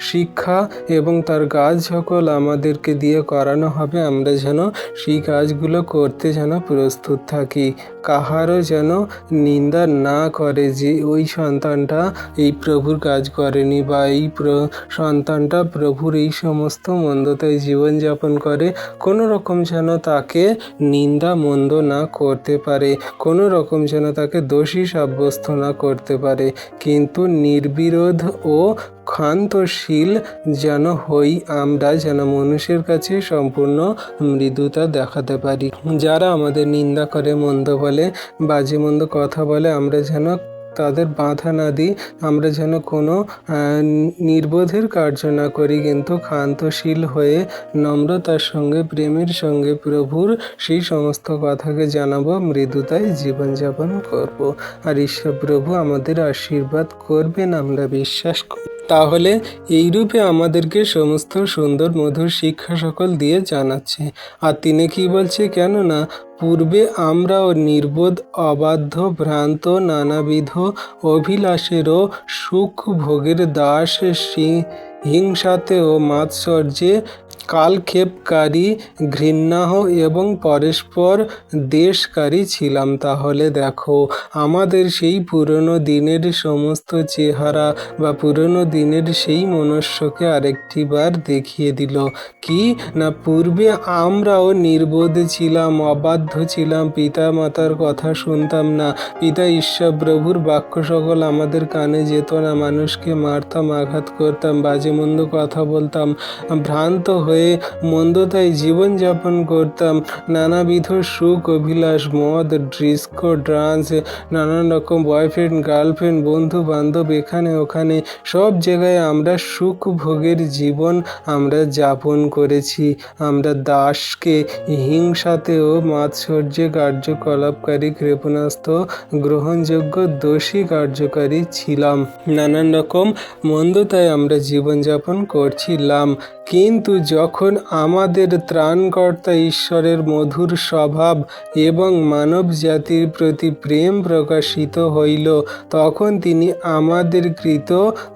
শিক্ষা এবং তার কাজ সকল আমাদেরকে দিয়ে করানো হবে, আমরা যেন সেই কাজগুলো করতে যেন প্রস্তুত থাকি। কাহারও যেন নিন্দা না করে যে ওই সন্তানটা এই প্রভুর কাজ করেনি, বা এই সন্তানটা প্রভুর এই সমস্ত মন্দতায় জীবনযাপন করে। কোনো রকম যেন তাকে নিন্দা মন্দ না করতে পারে, কোনো রকম যেন তাকে দোষী সাব্যস্ত না করতে পারে, কিন্তু নির্বিরোধ ও ক্ষান্তশীল যেন হই আমরা, যেন মানুষের কাছে সম্পূর্ণ মৃদুতা দেখাতে পারি। যারা আমাদের নিন্দা করে, মন্দ বলে, বাজে মন্দ কথা বলে, আমরা যেন তাদের বাধা না দিই, আমরা যেন কোনো নির্বোধের কার্য না করি, কিন্তু ক্ষান্তশীল হয়ে নম্রতার সঙ্গে, প্রেমের সঙ্গে প্রভুর সেই সমস্ত কথাকে জানাবো, মৃদুতায় জীবনযাপন করব। আর ঈশ্বর প্রভু আমাদের আশীর্বাদ করবেন, আমরা বিশ্বাস করি। তাহলে এইরূপে আমাদেরকে সমস্ত সুন্দর মধুর শিক্ষা সকল দিয়ে জানাচ্ছে। আর তিনি কি বলছে, কেননা পূর্বে আমরাও নির্বোধ, অবাধ্য, ভ্রান্ত, নানাবিধ অভিলাষেরও সুখ ভোগের দাস, হিংসাতে ও মাৎসর্যে কালক্ষেপকারী, ঘৃণ্যাহ এবং পরস্পর দ্বেষকারী ছিলাম। তাহলে দেখো, আমাদের সেই পুরনো দিনের সমস্ত চেহারা বা পুরনো দিনের সেই মনুষ্যকে আরেকটি বার দেখিয়ে দিল। কি না, পূর্বে আমরাও নির্বোধ ছিলাম, অবাধ্য ছিলাম, পিতা মাতার কথা শুনতাম না, পিতা ঈশ্বর প্রভুর বাক্য সকল আমাদের কানে যেত না, মানুষকে মারতাম, আঘাত করতাম, বাজে মন্দ কথা বলতাম, ভ্রান্ত হয়ে মন্দতায় জীবনযাপন করতাম, নানাবিধ সুখ অভিলাষ, মদ, ডিস্কো, ডান্স, নানান রকম বয়ফ্রেন্ড, গার্লফ্রেন্ড, বন্ধু বান্ধব, এখানে ওখানে সব জায়গায় আমরা সুখ ভোগের জীবন আমরা যাপন করেছি। আমরা দাসকে হিংসাতে ও মাৎসর্যে কার্যকলাপকারী, ক্ষেপণাস্ত্র গ্রহণযোগ্য দোষী কার্যকারী ছিলাম, নানান রকম মন্দতায় আমরা জীবনযাপন করছিলাম। কিন্তু যখন আমাদের ত্রাণকর্তা ঈশ্বরের মধুর স্বভাব এবং মানব জাতির প্রতি প্রেম প্রকাশিত হইল, তখন তিনি আমাদের কৃত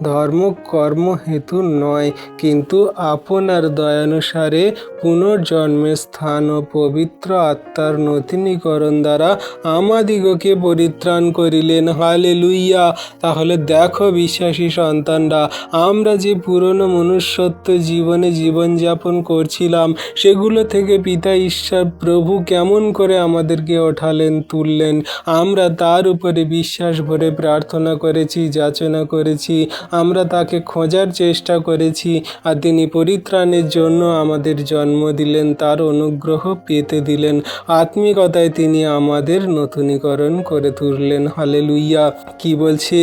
ধর্মকর্ম হেতু নয়, কিন্তু আপনার দয়ানুসারে পুনর্জন্মের স্থান ও পবিত্র আত্মার নূতনীকরণ দ্বারা আমাদিগকে পরিত্রাণ করিলেন। হালেলুইয়া। তাহলে দেখো বিশ্বাসী সন্তানরা, আমরা যে পুরনো মনুষ্যত্ব জীবন জীবনে জীবনযাপন করছিলাম সেগুলো থেকে পিতা ঈশ্বর প্রভু কেমন করে আমাদেরকে ওঠালেন, তুললেন, আমরা তার উপরে বিশ্বাস ভরে প্রার্থনা করেছি, যাচনা করেছি, আমরা তাকে খোঁজার চেষ্টা করেছি, আর তিনি পরিত্রাণের জন্য আমাদের জন্ম দিলেন, তার অনুগ্রহ পেতে দিলেন, আত্মিকতায় তিনি আমাদের নতুনীকরণ করে তুললেন। হালেলুইয়া। কি বলছে?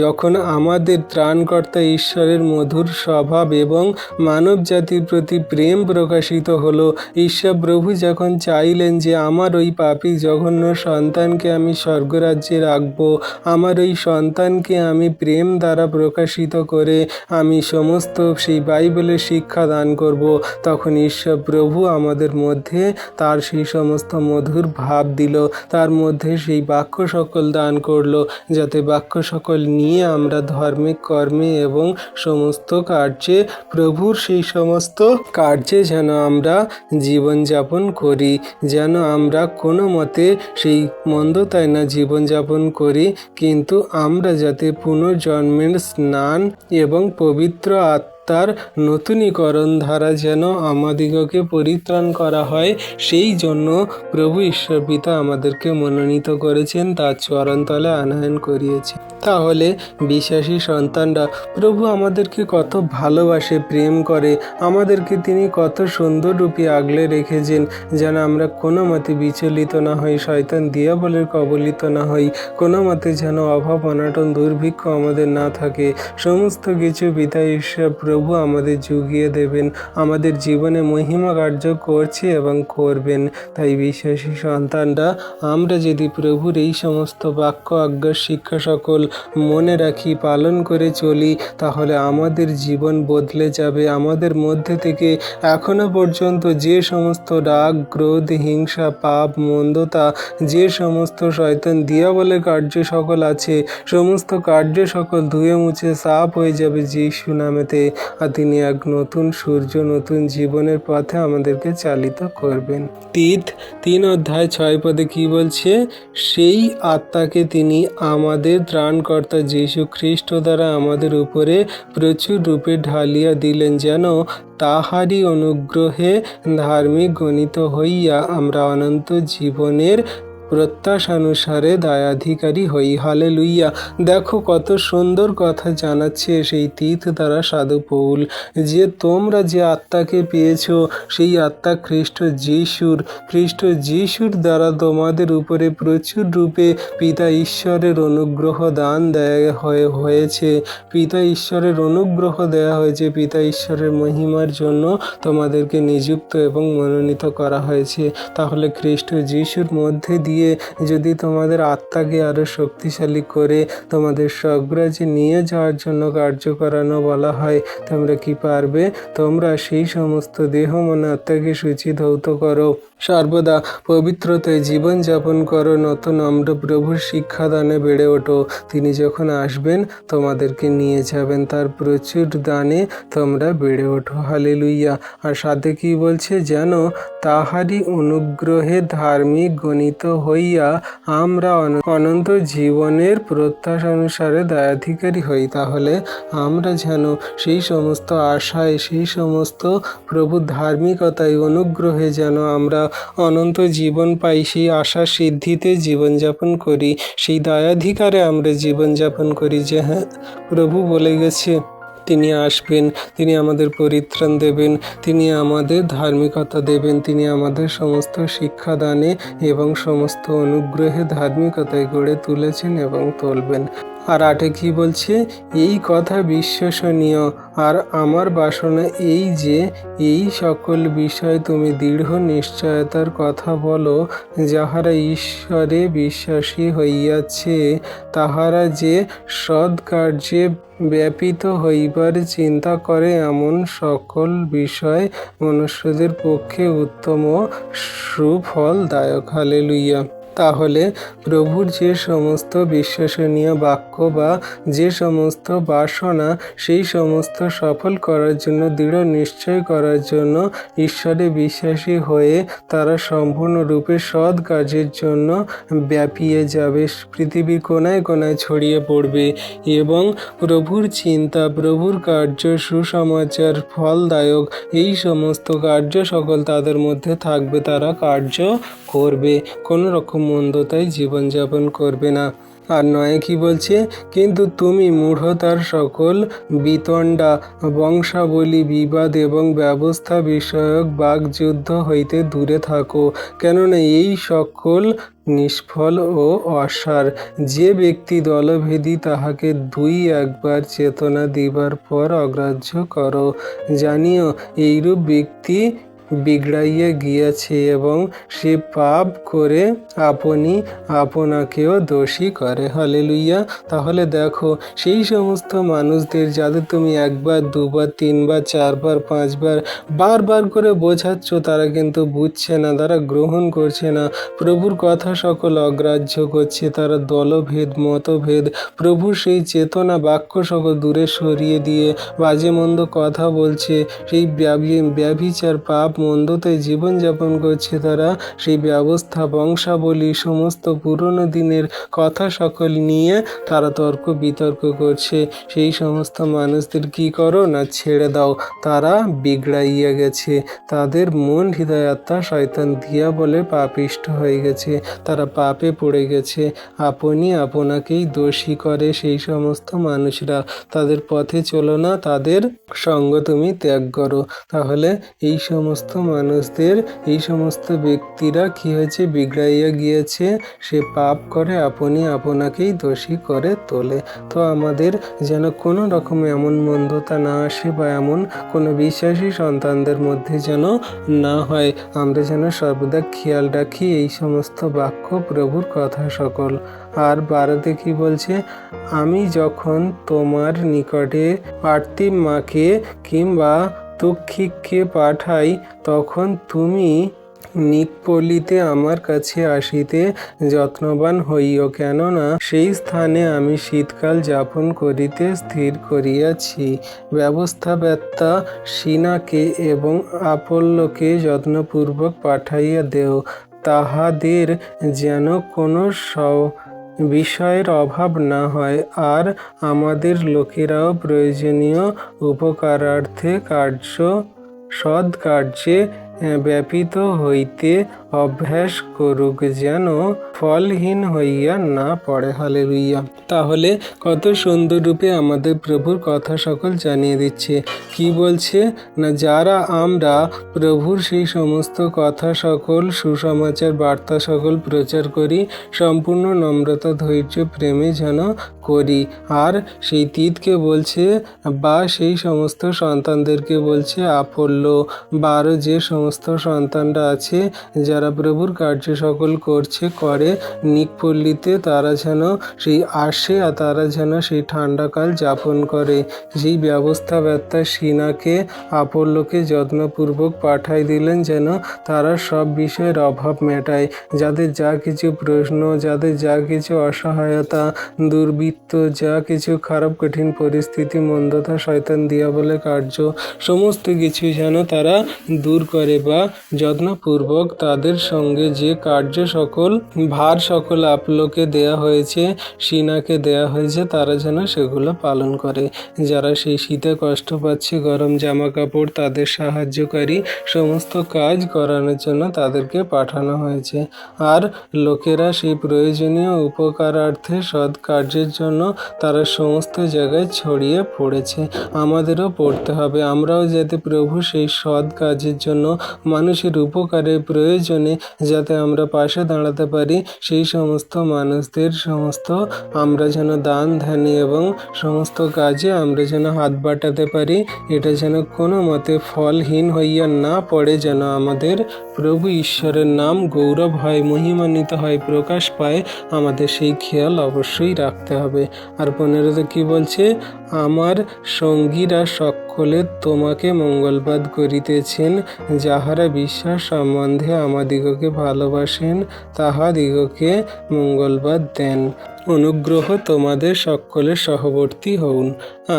যখন আমাদের ত্রাণকর্তা ঈশ্বরের মধুর স্বভাব এবং মানব জাতির প্রতি প্রেম প্রকাশিত হলো, ঈশ্বর প্রভু যখন চাইলেন যে আমার ওই পাপী জঘন্য সন্তানকে আমি স্বর্গরাজ্যে রাখবো, আমার ওই সন্তানকে আমি প্রেম দ্বারা প্রকাশিত করে আমি সমস্ত সেই বাইবেলের শিক্ষা দান করব, তখন ঈশ্বর প্রভু আমাদের মধ্যে তার সেই সমস্ত মধুর ভাব দিল, তার মধ্যে সেই বাক্য সকল দান করলো, যাতে বাক্য সকল নিয়ে আমরা ধার্মিক কর্মে এবং সমস্ত কার্যে, প্রভুর সেই সমস্ত কার্যে যেন আমরা জীবনযাপন করি, যেন আমরা কোনো মতে সেই মন্দতায় না জীবনযাপন করি, কিন্তু আমরা যাতে পুনর্জন্মের স্নান এবং পবিত্র তার নতুনীকরণ ধারা যেন আমাদিগকে পরিত্রাণ করা হয়, সেই জন্য প্রভু ঈশ্বর পিতা আমাদেরকে মনোনীত করেছেন, তার চরণতলে আনয়ন করিয়েছে। তাহলে বিশ্বাসী সন্তানরা, প্রভু আমাদেরকে কত ভালোবাসে, প্রেম করে, আমাদেরকে তিনি কত সুন্দর রূপে আগলে রেখেছেন, যেন আমরা কোনো মতে বিচলিত না হই, শয়তান দিয়াবলের কবলিত না হই, কোনো মতে যেন অভাব অনাটন দুর্ভিক্ষ আমাদের না থাকে। সমস্ত কিছু পিতা ঈশ্বর প্রভু আমাদের জুগিয়ে দেবেন, আমাদের জীবনে মহিমা কার্য করছে এবং করবেন। তাই বিশ্বাসী সন্তানরা, আমরা যদি প্রভুর এই সমস্ত বাক্য আজ্ঞা শিক্ষা সকল মনে রাখি, পালন করে চলি, তাহলে আমাদের জীবন বদলে যাবে। আমাদের মধ্যে থেকে এখনো পর্যন্ত যে সমস্ত রাগ, ক্রোধ, হিংসা, পাপ, মন্দতা, যে সমস্ত শয়তান দিয়াবলের কার্য সকল আছে, সমস্ত কার্য সকল ধুয়ে মুছে সাফ হয়ে যাবে যিশু নামেতে, আর তিনি এক নতুন সূর্য, নতুন জীবনের পথে আমাদেরকে চালিত করবেন। 3:6 কি বলছে? সেই আত্মাকে তিনি আমাদের ত্রাণকর্তা যীশু খ্রিস্ট দ্বারা আমাদের উপরে প্রচুর রূপে ঢালিয়া দিলেন, যেন তাহারই অনুগ্রহে ধার্মিক গণিত হইয়া আমরা অনন্ত জীবনের প্রত্যাশানুসারে দায়াধিকারী হই। হালেলুইয়া। দেখো কত সুন্দর কথা জানাচ্ছে সেই দ্বারা সাধু পৌল, যে তোমরা যে আত্মাকে পেয়েছ, সেই আত্মা খ্রিস্ট যিশুর দ্বারা তোমাদের উপরে প্রচুর রূপে পিতা ঈশ্বরের অনুগ্রহ দান দেয়া হয়েছে। পিতা ঈশ্বরের অনুগ্রহ দেয়া হয়েছে, পিতা ঈশ্বরের মহিমার জন্য তোমাদেরকে নিযুক্ত এবং মনোনীত করা হয়েছে। তাহলে খ্রিস্ট যিশুর মধ্যে দিয়ে যদি তোমাদের আত্মাকে আরো শক্তিশালী করে তোমাদের স্বর্গরাজ্যে নিয়ে যাওয়ার জন্য কার্য করানো বলা হয়, তোমরা কি পারবে? তোমরা সেই সমস্ত দেহ মন আত্মাকে শুচি ধৌত করো, সর্বদা পবিত্রতায় জীবনযাপন করো, নতুন নম্র প্রভুর শিক্ষাদানে বেড়ে ওঠো। তিনি যখন আসবেন তোমাদেরকে নিয়ে যাবেন, তার প্রচুর দানে তোমরা বেড়ে ওঠো। হালেলুইয়া। আর সাথে কি বলছে? যেন তাহারই অনুগ্রহে ধার্মিক গণিত হইয়া আমরা অনন্ত জীবনের প্রত্যাশা অনুসারে দায়াধিকারী হই। তাহলে আমরা যেন সেই সমস্ত আশায়, সেই সমস্ত প্রভুর ধার্মিকতায়, অনুগ্রহে যেন আমরা অনন্ত জীবন পাই, সেই আশা সিদ্ধিতে জীবনযাপন করি, সেই দায়াধিকারে আমরা জীবনযাপন করি। যে হ্যাঁ, প্রভু বলে গেছে তিনি আসবেন, তিনি আমাদের পরিত্রাণ দেবেন, তিনি আমাদের ধার্মিকতা দেবেন, তিনি আমাদের সমস্ত শিক্ষাদানে এবং সমস্ত অনুগ্রহে ধার্মিকতায় গড়ে তুলেছেন এবং তুলবেন। আর 8 কি বলছে? এই কথা বিশ্বসনীয়, আর আমার বাসনা এই যে এই সকল বিষয় তুমি দৃঢ় নিশ্চয়তার কথা বলো, যাহারা ঈশ্বরে বিশ্বাসী হইয়াছে, তাহারা যে সৎকার্যে ব্যাপিত হইবার চিন্তা করে, এমন সকল বিষয় মনুষ্যদের পক্ষে উত্তম ও সুফলদায়ক। হালেলুইয়া। তাহলে প্রভুর যে সমস্ত বিশ্বসনীয় বাক্য বা যে সমস্ত বাসনা, সেই সমস্ত সফল করার জন্য, দৃঢ় নিশ্চয় করার জন্য ঈশ্বরে বিশ্বাসী হয়ে তারা সম্পূর্ণরূপে সৎ কাজের জন্য ব্যাপিয়ে যাবে, পৃথিবীর কোনায় কোনায় ছড়িয়ে পড়বে এবং প্রভুর চিন্তা, প্রভুর কার্য, সুসমাচার, ফলদায়ক এই সমস্ত কার্য সকল তাদের মধ্যে থাকবে। তারা কার্য করবে, কোনো রকম মন্দতায় জীবনযাপন করবে না। আর নয় কি বলছে, কিন্তু তুমি মূঢ়তার সকল বিতণ্ডা, বংশাবলী, বিবাদ এবং ব্যবস্থা বিষয়ক বাকযুদ্ধ হইতে দূরে থাকো, কেননা এই সকল নিষ্ফল ও অসার। যে ব্যক্তি দলভেদী তাহাকে দুই একবার চেতনা দিবার পর অগ্রাহ্য করো, জানিও এইরূপ ব্যক্তি বিগড়াইয়া গিয়াছে এবং সে পাপ করে আপনি আপনাকেও দোষী করে। হালেলুইয়া। তাহলে দেখো, সেই সমস্ত মানুষদের যাদের তুমি একবার, দুবার, তিনবার, চারবার, পাঁচবার বারবার করে বোঝাচ্ছ, তারা কিন্তু বুঝছে না, তারা গ্রহণ করছে না, প্রভুর কথা সকল অগ্রাহ্য করছে, তারা দলভেদ, মতভেদ, প্রভুর সেই চেতনা বাক্য সকল দূরে সরিয়ে দিয়ে বাজে মন্দ কথা বলছে, সেই ব্যভিচার, পাপ, মন্দতায় জীবনযাপন করছে। তারা সেই ব্যবস্থা, বংশাবলী, সমস্ত পুরনো দিনের কথা সকল নিয়ে তারা তর্ক বিতর্ক করছে। সেই সমস্ত মানুষদের কি করো না, ছেড়ে দাও, তারা বিগড়াইয়া গেছে, তাদের মন, হৃদয়, আত্মা শয়তান দিয়া বলে পাপিষ্ঠ হয়ে গেছে, তারা পাপে পড়ে গেছে, আপনি আপনাকেই দোষী করে। সেই সমস্ত মানুষরা, তাদের পথে চলো না, তাদের সঙ্গ তুমি ত্যাগ করো। তাহলে এই সমস্ত মানুষদের, এই সমস্ত ব্যক্তিরা কি হয়েছে, বিগড়াইয়া গিয়েছে, সে পাপ করে আপনি আপনাকেই দোষী করে তোলে। তো আমাদের যেন কোনো রকম এমন মন্দতা না আসে বা এমন কোনো বিশ্বাসী সন্তানদের মধ্যে যেন না হয়। আমরা যেন সর্বদা খেয়াল রাখি এই সমস্ত বাক্য, প্রভুর কথা সকল। আর 12তে কি বলছে, আমি যখন তোমার নিকটে পার্থিব মাকে কিংবা দুঃখিককে পাঠাই, তখন তুমি নিকপলিতে আমার কাছে আসিতে যত্নবান হইও, কেননা সেই স্থানে আমি শীতকাল যাপন করিতে স্থির করিয়াছি। ব্যবস্থাবেত্তা সিনাকে এবং আপল্লকে যত্নপূর্বক পাঠাইয়া দেও, তাহাদের যেন কোনো বিষয়ের অভাব না হয়, আর আমাদের লোকেরাও প্রয়োজনীয় উপকারার্থে সৎ কার্যে ব্যাপিত হইতে অভ্যাস করুক, যেন ফলহীন হইয়া না পড়ে। হালেলুইয়া। তাহলে কত সুন্দর রূপে আমাদের প্রভুর কথা সকল জানিয়ে দিচ্ছে। কি বলছে না, যারা আমরা প্রভুর সেই সমস্ত কথা সকল, সুসমাচার বার্তা সকল প্রচার করি, সম্পূর্ণ নম্রতা, ধৈর্য, প্রেমে যেন করি। আর সেই তিতকে বলছে, বা সেই সমস্ত সন্তানদেরকে বলছে আপল্ল, বা আরও যে সমস্ত সন্তানরা আছে যারা প্রভুর কার্য সকল করে নিকপল্লীতে, তারা যেন সেই আসে, আর তারা যেন সেই ঠান্ডাকাল যাপন করে। সেই ব্যবস্থাবেত্তা সিনাকে, আপল্লকে যত্নপূর্বক পাঠাই দিলেন, যেন তারা সব বিষয়ের অভাব মেটায়। যাদের যা কিছু প্রশ্ন, যাদের যা কিছু অসহায়তা, দুর্বৃত্ত, যা কিছু খারাপ কঠিন পরিস্থিতি, মন্দতা, শয়তান দিয়া বলে কার্য, সমস্ত কিছু যেন তারা দূর করে, বা যত্নপূর্বক তাদের সঙ্গে যে কার্য সকল, ভার সকল আপলোকে দেয়া হয়েছে, সিনাকে দেয়া হয়েছে, তারা যেন সেগুলো পালন করে। যারা সেই শীতে কষ্ট পাচ্ছে, গরম জামা কাপড়, তাদের সাহায্যকারী, সমস্ত কাজ করানোর জন্য তাদেরকে পাঠানো হয়েছে। আর লোকেরা সেই প্রয়োজনীয় উপকারার্থে, সৎ কার্যের জন্য তারা সমস্ত জায়গায় ছড়িয়ে পড়েছে। আমাদেরও পড়তে হবে, আমরাও যাতে প্রভু সেই সৎ কাজের জন্য, মানুষের উপকারের প্রয়োজনে যাতে আমরা পাশে দাঁড়াতে পারি, সেই সমস্ত মানুষদের সমস্ত আমরা যেন দান ধ্যানে এবং সমস্ত কাজে আমরা যেন হাত বাটাতে পারি। এটা যেন কোনো মতে ফলহীন হইয়া না পড়ে, যেন আমাদের প্রভু ঈশ্বরের নাম গৌরব হয়, মহিমান্বিত হয়, প্রকাশ পায়। আমাদের সেই খেয়াল অবশ্যই রাখতে হবে। আর 15তে কি বলছে, আমার সঙ্গীরা সকলে তোমাকে মঙ্গলবাদ করিতেছেন। যাহারা বিশ্বাস সম্বন্ধে আমাদিগকে ভালোবাসেন তাহাদিগকে মঙ্গলবাদ দেন। অনুগ্রহ তোমাদের সকলের সহবর্তী হউন।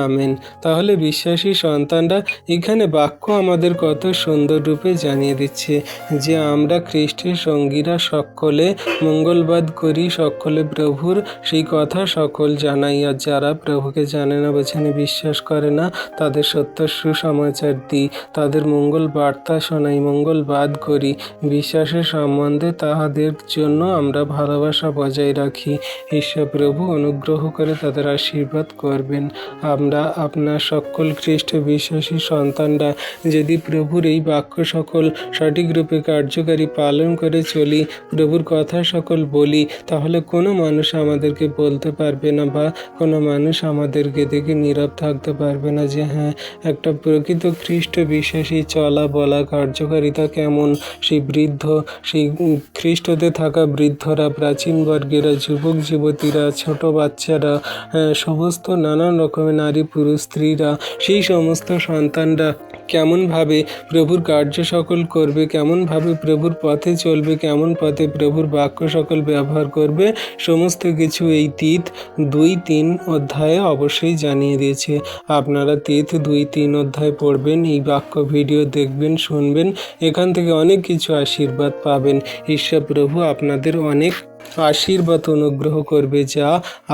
আমেন। তাহলে বিশ্বাসী সন্তানরা এখানে বাক্য আমাদের কত সুন্দর রূপে জানিয়ে দিচ্ছে যে আমরা খ্রিস্টের সঙ্গীরা সকলে মঙ্গলবাদ করি, সকলে প্রভুর সেই কথা সকল জানাই। আর যারা প্রভুকে জানে না, বচনে বিশ্বাস করে না, তাদের সত্য সুসমাচার দিই, তাদের মঙ্গল বার্তা শোনাই, মঙ্গলবাদ করি। বিশ্বাসের সম্বন্ধে তাহাদের জন্য আমরা ভালোবাসা বজায় রাখি। ঈশ্বর প্রভু অনুগ্রহ করে তাদের আশীর্বাদ করবেন। আমরা আপনার সকল খ্রিস্ট বিশ্বাসী সন্তানরা যদি প্রভুর এই বাক্য সকল সঠিক রূপে কার্যকারী পালন করে চলি, প্রভুর কথা সকল বলি, তাহলে কোনো মানুষ আমাদেরকে বলতে পারবে না বা কোনো মানুষ আমাদেরকে দেখে নীরব থাকতে পারবে না যে হ্যাঁ, একটা প্রকৃত খ্রিস্ট বিশ্বাসী চলা বলা কার্যকারিতা কেমন। সেই বৃদ্ধ, সেই খ্রিস্টতে থাকা বৃদ্ধরা, প্রাচীন বর্গেরা, যুবক যুবতীরা, ছোট বাচ্চারা, সমস্ত নানান রকমের নারী পুরুষ স্ত্রীরা, সেই সমস্ত সন্তানরা কেমনভাবে প্রভুর কার্য সকল করবে, কেমনভাবে প্রভুর পথে চলবে, কেমন পথে প্রভুর বাক্য সকল ব্যবহার করবে, সমস্ত কিছু এই তীত 2-3 অধ্যায়ে অবশ্যই জানিয়ে দিয়েছে। আপনারা তীত 2-3 অধ্যায় পড়বেন, এই বাক্য ভিডিও দেখবেন, শুনবেন, এখান থেকে অনেক কিছু আশীর্বাদ পাবেন। ঈশ্বর প্রভু আপনাদের অনেক আশীর্বাদ অনুগ্রহ করবে, যা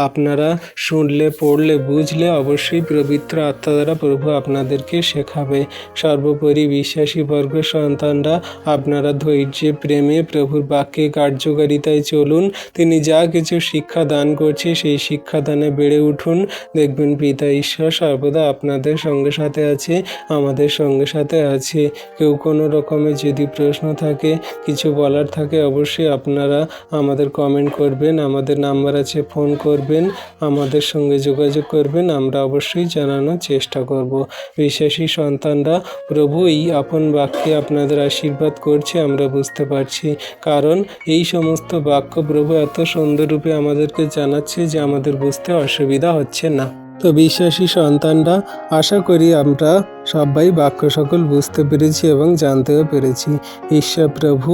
আপনারা শুনলে, পড়লে, বুঝলে অবশ্যই পবিত্র আত্মা দ্বারা প্রভু আপনাদেরকে শেখাবে। সর্বোপরি বিশ্বাসী বর্গ সন্তানরা আপনারা ধৈর্যে, প্রেমে প্রভুর বাক্যে কার্যকারিতায় চলুন। তিনি যা কিছু শিক্ষা দান করছে সেই শিক্ষাদানে বেড়ে উঠুন। দেখবেন পিতা ঈশ্বর সর্বদা আপনাদের সঙ্গে সাথে আছে, আমাদের সঙ্গে সাথে আছে। কেউ কোনো রকমের যদি প্রশ্ন থাকে, কিছু বলার থাকে, অবশ্যই আপনারা আমাদের কমেন্ট করবেন, আমাদের নাম্বার আছে, ফোন করবেন, আমাদের সঙ্গে যোগাযোগ করবেন, আমরা অবশ্যই জানানোর চেষ্টা করব। বিশ্বাসী সন্তানরা প্রভু এই আপন বাক্যে আপনাদের আশীর্বাদ করছে, আমরা বুঝতে পারছি, কারণ এই সমস্ত বাক্য প্রভু এত সুন্দররূপে আমাদেরকে জানাচ্ছে যে আমাদের বুঝতে অসুবিধা হচ্ছে না। তো বিশ্বাসী সন্তানরা আশা করি আমরা সবাই বাক্য সকল বুঝতে পেরেছি এবং জানতেও পেরেছি। ঈশ্বর প্রভু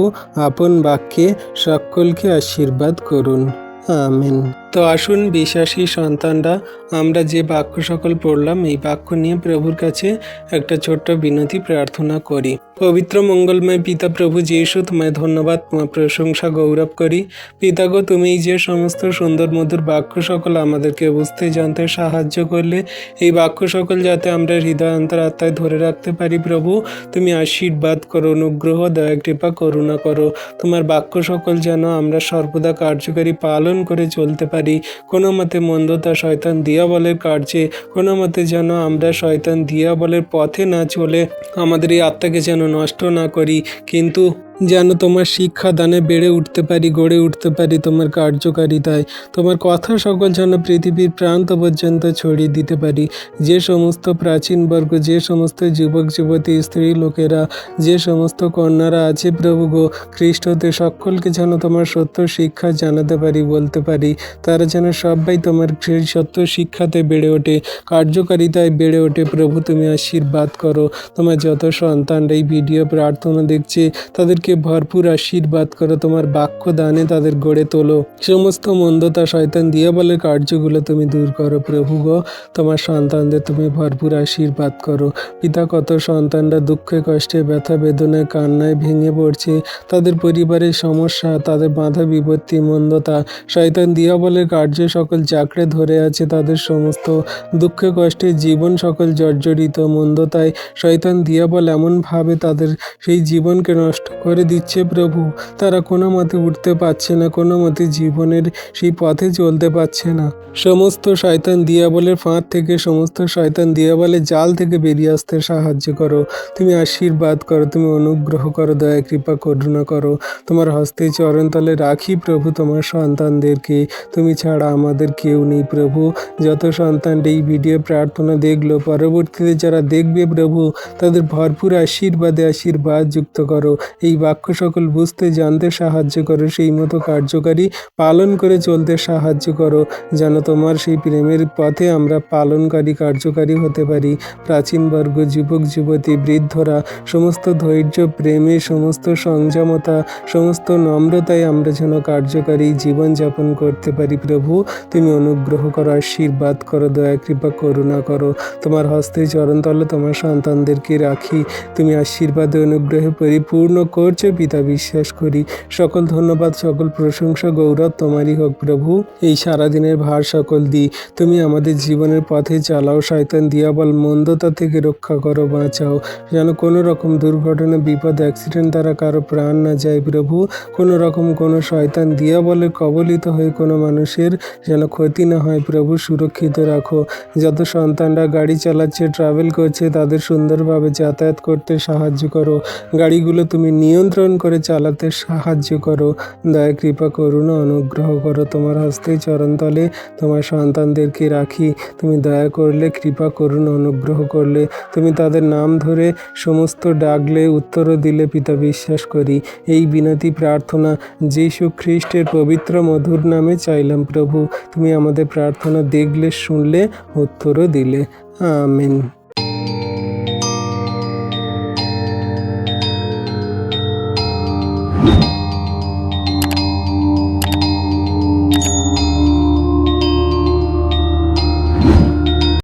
আপন বাক্যে সকলকে আশীর্বাদ করুন। আমেন। তো আসুন বিশ্বাসী সন্তানরা আমরা যে বাক্য সকল পড়লাম, এই বাক্য নিয়ে প্রভুর কাছে একটা ছোট্ট বিনতি প্রার্থনা করি। পবিত্র মঙ্গলময় পিতা প্রভু যিশু, তোমায় ধন্যবাদ, তোমার প্রশংসা গৌরব করি। পিতা গো, তুমি যে সমস্ত সুন্দর মধুর বাক্য সকল আমাদেরকে বুঝতে জানতে সাহায্য করলে, এই বাক্য সকল যাতে আমরা হৃদয় অন্তরাত্মায় ধরে রাখতে পারি, প্রভু তুমি আশীর্বাদ করো, অনুগ্রহ, দয়া, কৃপা, করুণা করো। তোমার বাক্য সকল যেন আমরা সর্বদা কার্যকারী পালন করে চলতে পারি। কোনো মতে মন্দতা, শয়তান, দিয়াবলের কার্যে কোনো মতে যেন আমরা শয়তান দিয়াবলের পথে না চলে আমাদের এই আত্মাকে যেন নষ্ট না করি, কিন্তু যেন তোমার শিক্ষা দানে বেড়ে উঠতে পারি, গড়ে উঠতে পারি তোমার কার্যকারিতায়। তোমার কথা সকল যেন পৃথিবীর প্রান্ত পর্যন্ত ছড়িয়ে দিতে পারি। যে সমস্ত প্রাচীন বর্গ, যে সমস্ত যুবক যুবতী, স্ত্রী লোকেরা, যে সমস্ত কন্যারা আছে প্রভু গো খ্রিস্টতে, সকলকে যেন তোমার সত্য শিক্ষা জানাতে পারি, বলতে পারি। তারা যেন সবাই তোমার সেই সত্য শিক্ষাতে বেড়ে ওঠে, কার্যকারিতায় বেড়ে ওঠে। প্রভু তুমি আশীর্বাদ করো। তোমার যত সন্তান এই ভিডিও প্রার্থনা দেখছে তাদেরকে ভরপুর আশীর্বাদ করো। তোমার বাক্য দানে তাদের গড়ে তোলো। সমস্ত মন্দতা, শয়তান, দিয়াবলের কার্যগুলো তুমি দূর করো প্রভু গো। তোমার সন্তানদের তুমি ভরপুর আশীর্বাদ করো। পিতা, কত সন্তানরা দুঃখে, কষ্টে, ব্যথা বেদনায়, কান্নায় ভেঙে পড়ছে। তাদের পরিবারের সমস্যা, তাদের বাধা বিপত্তি, মন্দতা, শয়তান দিয়াবলের কার্য সকল জাকড়ে ধরে আছে। তাদের সমস্ত দুঃখে কষ্টে জীবন সকল জর্জরিত। মন্দতায় শয়তান দিয়াবল এমনভাবে তাদের সেই জীবনকে নষ্ট করে দিচ্ছে প্রভু। তারা কোনো মতে উঠতে পারছে না, কোনো মতে জীবনের সেই পথে চলতে পারছে না। সমস্ত শয়তান দিয়াবলের ফাঁদ থেকে, সমস্ত শয়তান দিয়াবলের জাল থেকে বেরিয়ে আসতে সাহায্য করো। তুমি আশীর্বাদ করো, তুমি অনুগ্রহ করো, দয়া, কৃপা, করুণা করো। তোমার হস্তে চরণতলে রাখি প্রভু তোমার সন্তানদেরকে। তুমি ছাড়া আমাদের কেউ নেই প্রভু। যত সন্তান এই ভিডিও প্রার্থনা দেখলো, পরবর্তীতে যারা দেখবে প্রভু, তাদের ভরপুর আশীর্বাদে আশীর্বাদ যুক্ত করো। এই বাক্য সকল বুঝতে জানতে সাহায্য করো, সেই মতো কার্যকারী পালন করে চলতে সাহায্য করো, যেন তোমার সেই প্রেমের পথে আমরা পালনকারী কার্যকারী হতে পারি। প্রাচীন বর্গ, যুবক যুবতী, বৃদ্ধরা সমস্ত ধৈর্য, প্রেমে, সমস্ত সংযমতা, সমস্ত নম্রতায় আমরা যেন কার্যকারী জীবনযাপন করতে পারি। প্রভু, তুমি অনুগ্রহ করো, আশীর্বাদ করো, দয়া কৃপা করুণা করো। তোমার হস্তে চরণতলে তোমার সন্তানদেরকে রাখি। তুমি আশীর্বাদে অনুগ্রহে পরিপূর্ণ করছো পিতা, বিশ্বাস করি। সকল ধন্যবাদ, সকল প্রশংসা, গৌরব তোমারই হোক প্রভু। এই সারাদিনের ভার সকল দিই, তুমি আমাদের জীবনের পথে চালাও। শয়তান দিয়াবল মন্দতা থেকে রক্ষা করো, বাঁচাও, যেন কোনো রকম দুর্ঘটনা, বিপদ, অ্যাক্সিডেন্ট দ্বারা কারো প্রাণ না যায় প্রভু। কোনো রকম কোনো শয়তান দিয়াবলের কবলিত হয়ে কোনো মানুষের যেন ক্ষতি না হয় প্রভু, সুরক্ষিত রাখো। যত সন্তানরা গাড়ি চালাচ্ছে, ট্রাভেল করছে, তাদের সুন্দরভাবে যাতায়াত করতে সাহায্য করো। গাড়িগুলো তুমি নিয়ন্ত্রণ করে চালাতে সাহায্য করো। দয়া কৃপা করুণা অনুগ্রহ করো। তোমার হস্তে চরণতলে তোমার সন্তানদেরকে রাখি। তুমি দয়া করলে, কৃপা করুন, অনুগ্রহ করলে, তুমি তাদের নাম ধরে সমস্ত ডাকলে, উত্তরও দিলে পিতা, বিশ্বাস করি। এই বিনতি প্রার্থনা যীশু খ্রিস্টের পবিত্র মধুর নামে চাইলাম প্রভু। তুমি আমাদের প্রার্থনা দেখলে, শুনলে, উত্তরও দিলে। আমিন।